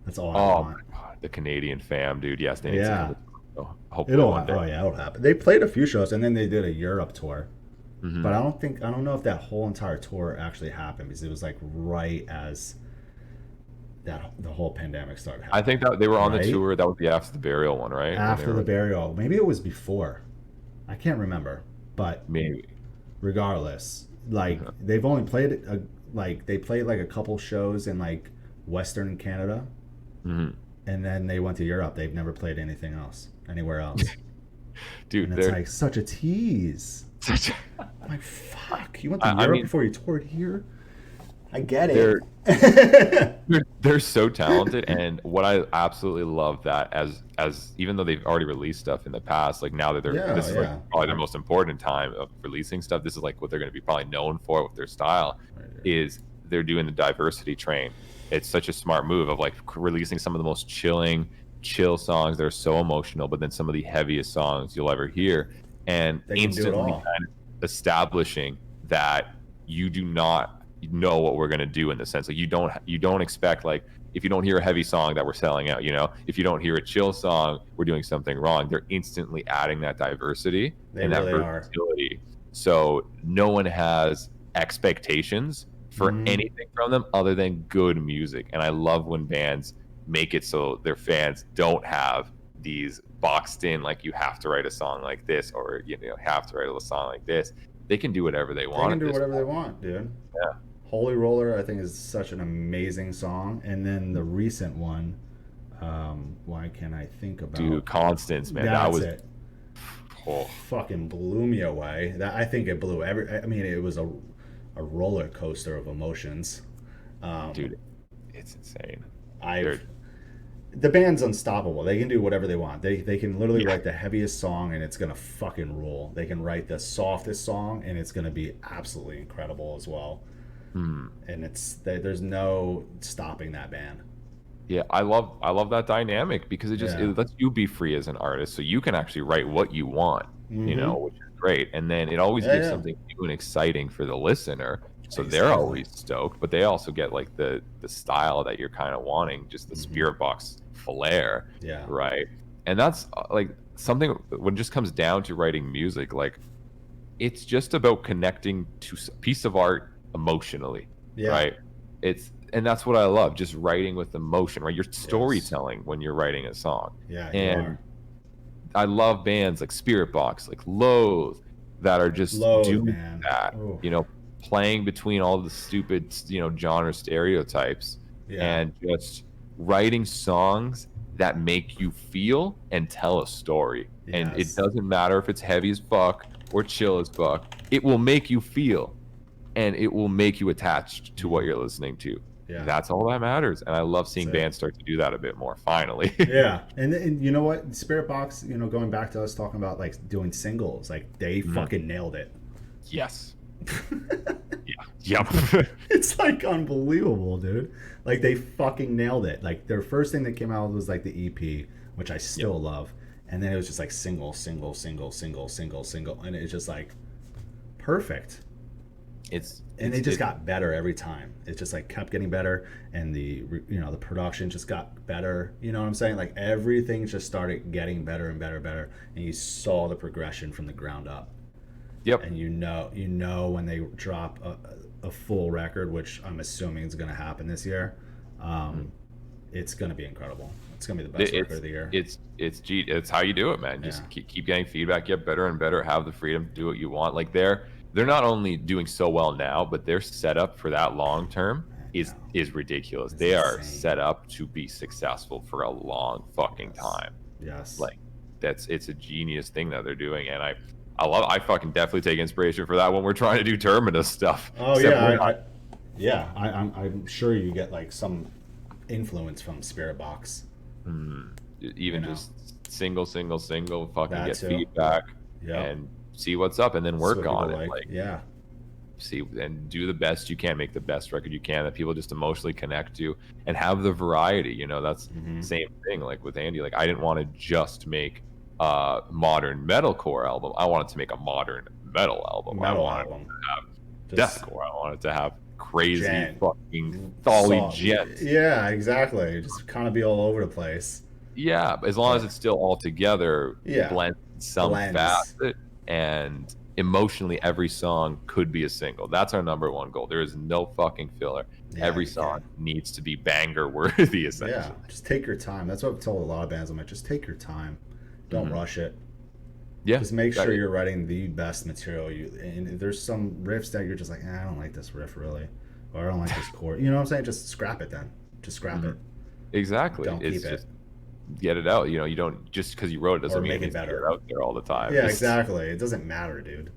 That's all I want. My God, the Canadian fam, dude. Yes, they need to hopefully it'll happen. They played a few shows and then they did a Europe tour. Mm-hmm. But I don't know if that whole entire tour actually happened because it was like right as the whole pandemic started happening. I think that they were on the tour. That would be after the Burial one, right? After the Burial. Maybe it was before. I can't remember. But maybe. Regardless, like they've only played they played like a couple shows in like Western Canada. Mm-hmm. And then they went to Europe. They've never played anything else, anywhere else. Dude, and it's like such a tease. I'm like, fuck, you went to Europe before you toured here? I get it. They're so talented, and what I absolutely love that as even though they've already released stuff in the past, like now that this is like probably their most important time of releasing stuff. This is like what they're going to be probably known for with their style, is they're doing the diversity train. It's such a smart move of like releasing some of the most chill songs that are so emotional, but then some of the heaviest songs you'll ever hear, and instantly kind of establishing that you do not know what we're going to do in the sense like you don't expect, like if you don't hear a heavy song that we're selling out, if you don't hear a chill song, we're doing something wrong. They're instantly adding that diversity and that versatility. So no one has expectations for anything from them other than good music. And I love when bands make it so their fans don't have these boxed in, like you have to write a song like this or have to write a song like this. They can do whatever they want. They can do whatever they want, dude. Yeah. Holy Roller, I think, is such an amazing song. And then the recent one, why can't I think about? Dude, Constance, man, that was it. Fucking blew me away. That I think it blew it was a roller coaster of emotions. Dude, it's insane. The band's unstoppable. They can do whatever they want. They can literally write the heaviest song and it's gonna fucking rule. They can write the softest song and it's gonna be absolutely incredible as well. And there's no stopping that band. Yeah, I love that dynamic because it lets you be free as an artist, so you can actually write what you want, which is great. And then it always gives something new and exciting for the listener. So they're always stoked, but they also get like the style that you're kind of wanting, just the Spirit Box flair, right? And that's like something when it just comes down to writing music, like it's just about connecting to a piece of art emotionally, right? And that's what I love, just writing with emotion, right? You're storytelling when you're writing a song. And I love bands like Spirit Box, like Loathe, that are just doing that. playing between all the stupid, genre stereotypes Yeah. and just writing songs that make you feel and tell a story. And it Yes. doesn't matter if it's heavy as fuck or chill as fuck. It will make you feel and it will make you attached to what you're listening to. Yeah. That's all that matters. And I love seeing That's it. bands start to do that a bit more, finally. Yeah, and you know what, Spirit Box, going back to us talking about like doing singles, like they fucking nailed it. Yes. Yeah. Yep. It's like unbelievable, dude. Like they fucking nailed it. Like their first thing that came out was like the EP, which I still love, and then it was just like single, single, single, single, single, single, and it's just like perfect. And it just got better every time. It just like kept getting better, and the production just got better. You know what I'm saying? Like everything just started getting better and better and better, and you saw the progression from the ground up. Yep. And you know when they drop a full record, which I'm assuming is going to happen this year, it's going to be incredible. It's going to be the best record of the year. It's how you do it, man. Just keep getting feedback, get better and better, have the freedom to do what you want. Like they're not only doing so well now, but their setup for that long term is ridiculous. They are set up to be successful for a long fucking time. Yes. Like it's a genius thing that they're doing, and I fucking definitely take inspiration for that when we're trying to do Terminus stuff. Oh yeah, I'm sure you get like some influence from Spirit Box. Even just single, fucking That get too. feedback and see what's up, and then work on it. Like see and do the best you can, make the best record you can that people just emotionally connect to, and have the variety. That's the same thing. Like with Andy, like I didn't want to just make a modern metalcore album. I wanted to make a modern metal album. I wanted to have deathcore. I wanted to have crazy fucking thally gent. Yeah, exactly. Just kind of be all over the place. Yeah, as long as it's still all together, blends some facet, and emotionally every song could be a single. That's our number one goal. There is no fucking filler. Every song needs to be banger worthy, essentially. Yeah, just take your time. That's what I've told a lot of bands. I'm like, just take your time. Don't rush it. Yeah, just make sure you're writing the best material. And there's some riffs that you're just like, I don't like this riff really, or I don't like this chord. You know what I'm saying? Just scrap it then. Just scrap it. Exactly. Don't keep it. Get it out. You don't just because you wrote it doesn't mean make it better. Get it out there all the time. Yeah, exactly. It doesn't matter, dude.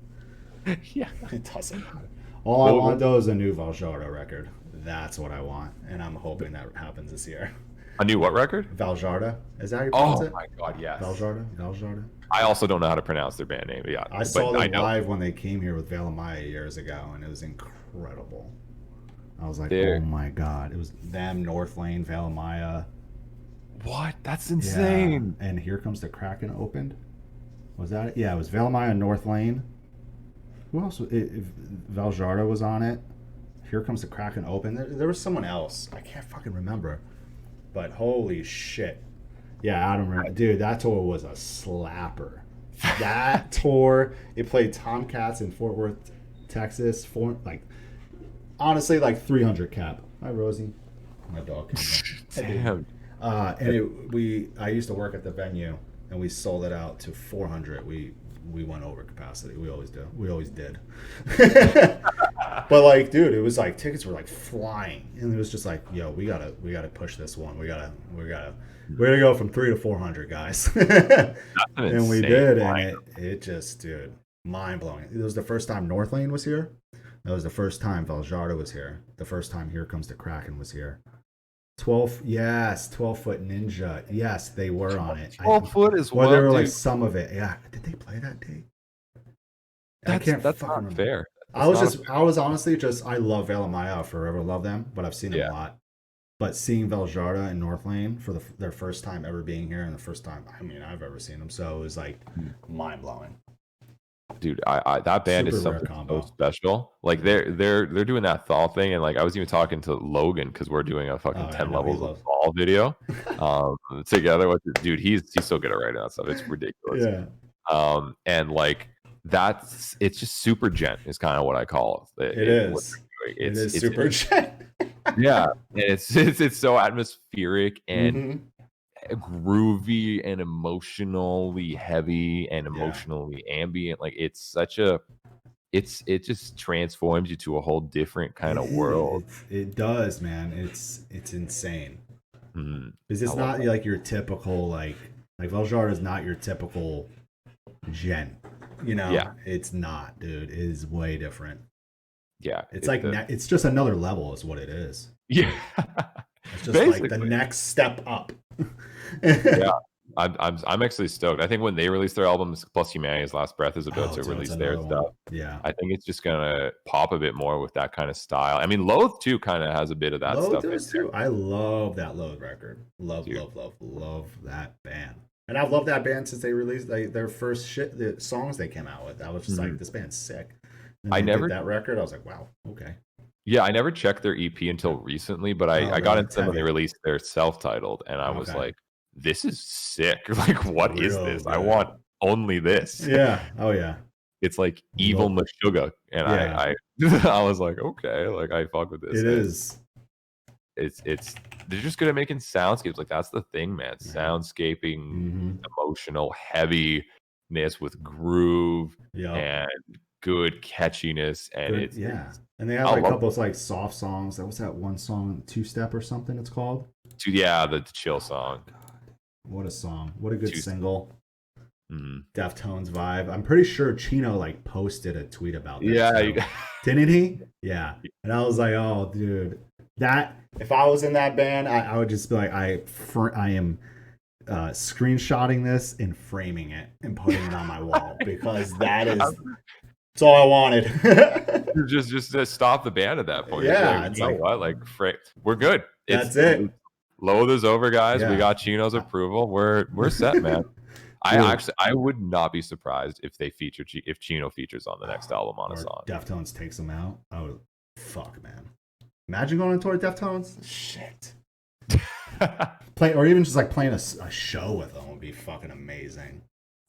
Yeah, it doesn't matter. All I want though is a new Valjarda record. That's what I want, and I'm hoping that happens this year. A new what record? Valjarda. Is that how you pronounce it? Oh my god, yes. Valjarda. I also don't know how to pronounce their band name. Yeah, I saw them live when they came here with Velamaya years ago, and it was incredible. I was like, oh my god! It was them, North Lane, Velamaya. What? That's insane. Yeah. And Here Comes the Kraken opened. Was that it? Yeah, it was Velamaya, North Lane. Who else? Valjarda was on it. Here Comes the Kraken opened. There was someone else. I can't fucking remember. But holy shit. Yeah, I don't remember. Dude, that tour was a slapper. That tour, it played Tomcats in Fort Worth, Texas. Honestly, like 300 cap. Hi, Rosie. My dog. Damn. I used to work at the venue, and we sold it out to 400. We went over capacity. We always do. We always did. But like, dude, it was like tickets were like flying, and it was just like, yo, we gotta push this one. We're gonna go from 300 to 400, guys. And we did, and it just, dude, mind blowing. It was the first time North Lane was here. That was the first time Valjarda was here. The first time Here Comes the Kraken was here. 12 Foot Ninja. Yes, they were on it. 12 Foot as well. Well, they were like some of it. Yeah, did they play that day? That's not fair. I was honestly just, I love Velamaya. I'll forever love them, but I've seen them a lot. But seeing Valjarda and North Lane for their first time ever being here, and the first time I've ever seen them, so it was like mind blowing. Dude, that band is something so special. Like they're doing that Thal thing, and like I was even talking to Logan because we're doing a fucking 10 levels of Thal video together with dude. He's so good at writing that stuff. It's ridiculous. Yeah. And like it's just super gent is kind of what I call it. It is super gent. Yeah, and it's so atmospheric and groovy and emotionally heavy and emotionally ambient. Like it's such a it just transforms you to a whole different kind of world. It does, man. It's insane. Because I it's love not that. like your typical like Veljar is not your typical gent. You know, Yeah, it's not, dude. It is way different. yeah. It's like it's just another level, is what it is. Yeah, It's just like the basically. next step up. Yeah, I'm actually stoked. I think when they release their albums, plus Humanity's Last Breath is about Oh, to dude, it's release their another stuff. one. Yeah. I think it's just gonna pop a bit more with that kind of style. I mean, Loath too kind of has a bit of that Load stuff in does too. I love that Load record. Love, there, dude. love, love, love that band. And I've loved that band since they released their first the songs they came out with. I was just like, Mhm. this band's sick. And I they did never, that record. I was like, wow, okay. yeah, I never checked their EP until recently, but Oh, I got really? into It's them when they heavy. released their self-titled, and I was Okay. like, this is sick. Like, what is Real this? I good. want only this. Yeah. Oh, yeah. It's like evil Look. Meshuggah, and Yeah. I I was like, okay, like I fuck with this, It and is. it's they're just good at making soundscapes. Like that's the thing, man. Yeah. Soundscaping, Mm-hmm. emotional heaviness with groove Yep. and good catchiness, and Good. Yeah. it's And they have I like a love couple of like soft songs. That was that one song, Two Step or something it's called. yeah, the chill Oh my song. God. What a song. What a good Two, single. mm, Deftones vibe. I'm pretty sure Chino like posted a tweet about that yeah, you, too. Didn't he? Yeah. And I was like, oh, dude, that if I was in that band, I would just be like, I am screenshotting this and framing it and putting it on my wall because that's all I wanted. just stop the band at that point. Just be like, Yeah, it's you know like what, like we're good. It's that's it. Load is over, guys. We Yeah. got Chino's approval. We're set, man. Dude, I would not be surprised if they feature if Chino features on the next album on a or song. Deftones takes them out. I would fuck, man. Imagine going on tour with Deftones. Shit. Play or even just like playing a show with them would be fucking amazing.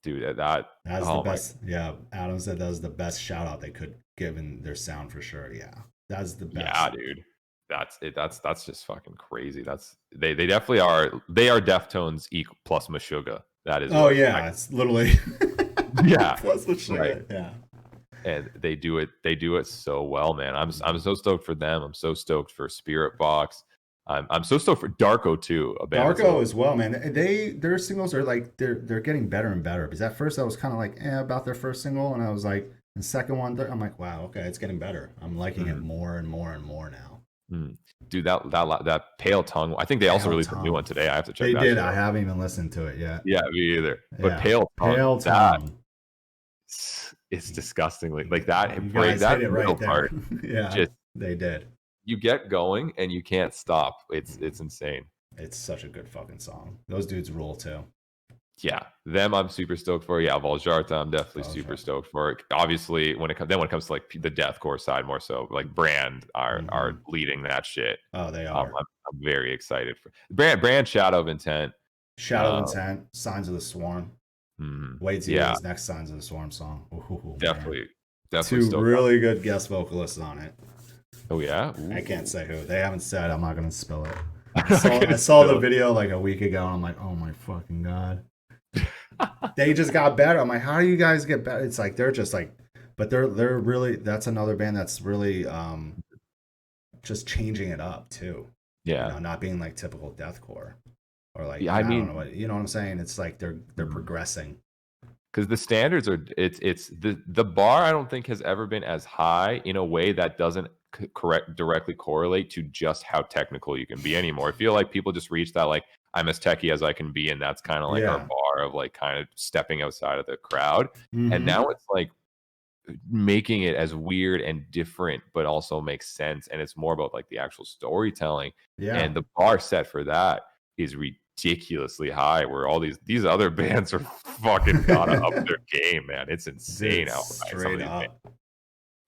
Dude, that That's the oh my best. Yeah, Adam said that was the best shout out they could give in their sound for sure. Yeah, that's the best. yeah, dude. That's it. That's just fucking crazy. That's they definitely are. They are Deftones equal plus Meshuggah. That is Oh what yeah, it's literally yeah, plus the right. sugar. Yeah, And they do it. They do it so well, man. I'm so stoked for them. I'm so stoked for Spirit Box. I'm so stoked for Darko too. A band that's a Darko little as well, man. Their singles are like they're getting better and better. Because at first I was kind of like about their first single, and I was like the second one. I'm like, wow, okay, it's getting better. I'm liking it Mhm. more and more and more now. Dude, that Pale Tongue. I think they also Pale released a new one Tongue. today. I have to check They that did. shit I out. haven't even listened to it yet. Yeah, me either. But Yeah, Pale Tongue, Pale that Tongue. it's disgustingly like that You break guys hit that it middle right there. part. Yeah, Just they did. you get going and you can't stop. It's insane. It's such a good fucking song. Those dudes rule too. Yeah, them I'm super stoked for. Yeah, Voljarta I'm definitely super Valjar. stoked for. Obviously, when it comes to like the deathcore side more so, like Brand are Mm-hmm. leading that shit. Oh, they are. I'm very excited for Brand Shadow of Intent. Shadow of Um, Intent, Signs of the Swarm. Wait till you hear yeah, this next Signs of the Swarm song. Ooh, man. definitely Two stoked on. really good guest vocalists on it. Oh yeah, I can't say who. They haven't said. I'm not gonna spill it. I'm not I gonna saw the spill video like a week ago, and I'm like, oh my fucking god. They just got better. I'm like, how do you guys get better? It's like they're just like, but they're really. That's another band that's really just changing it up too. You yeah, know, not being like typical deathcore or like yeah. I I don't know mean, what you know what I'm saying. It's like they're progressing. because the standards are it's the bar I don't think has ever been as high in a way that doesn't correct directly correlate to just how technical you can be anymore. I feel like people just reach that like I'm as techie as I can be, and that's kind of like our Yeah. bar of like kind of stepping outside of the crowd. And Mm-hmm. now it's like making it as weird and different, but also makes sense. And it's more about like the actual storytelling. Yeah. And the bar set for that is ridiculously high. Where all these other bands are fucking gotta up their game, man. It's insane Dude, how high some of straight these bands up.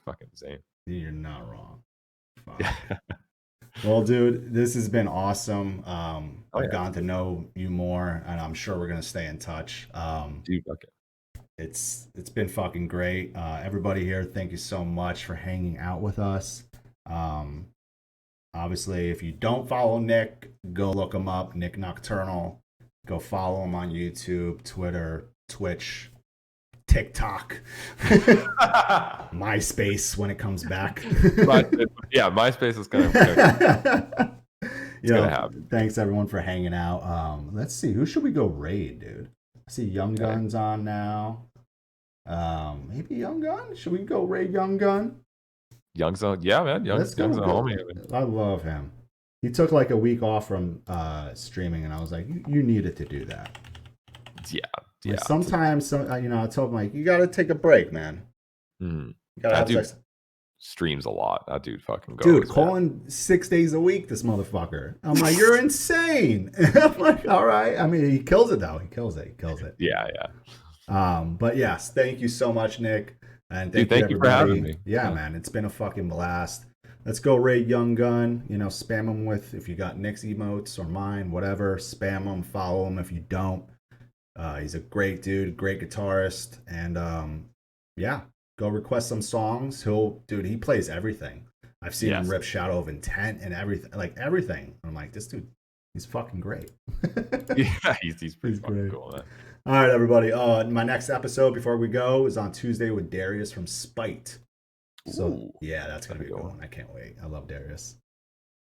fucking insane. You're not wrong. Fuck. Yeah. Well, dude, this has been awesome. Oh I've yeah, gotten to know you more, and I'm sure we're gonna stay in touch. dude. Okay. It's been fucking great. Everybody here, thank you so much for hanging out with us. Um, obviously, if you don't follow Nick, go look him up, Nik Nocturnal. Go follow him on YouTube, Twitter, Twitch. TikTok, MySpace when it comes back. Yeah, MySpace is gonna Yo, happen. thanks everyone for hanging out. Let's see, who should we go raid, dude? I see Young Okay. Gun's on now. Maybe Young Gun. Should we go raid Young Gun? Young's on, yeah, man. Young's a homie. I love him. He took like a week off from streaming, and I was like, you needed to do that. Yeah, Like sometimes, I told him like, you got to take a break, man. Mm. You gotta have sex. Streams a lot. That dude fucking goes. Dude, calling 6 days a week, this motherfucker. I'm like, you're insane. I'm like, all right. I mean, he kills it though. He kills it. Yeah. But yes, thank you so much, Nick. And thank you for having me. Yeah, man, it's been a fucking blast. Let's go raid Young Gun. Spam him with, if you got Nick's emotes or mine, whatever. Spam him, follow him if you don't. He's a great dude, great guitarist, and yeah, go request some songs. He plays everything. I've seen him rip Shadow of Intent and everything. I'm like, this dude, he's fucking great. Yeah, he's pretty fucking great. cool, man. All right, everybody. My next episode before we go is on Tuesday with Darius from Spite. So yeah, that's gonna be a good one. I can't wait. I love Darius.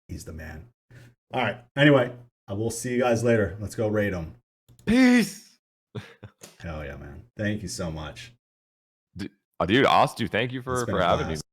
He's the man. All right. Anyway, I will see you guys later. Let's go raid him. Peace. Hell yeah, man. Thank you so much. Dude, Austin, thank you for having me.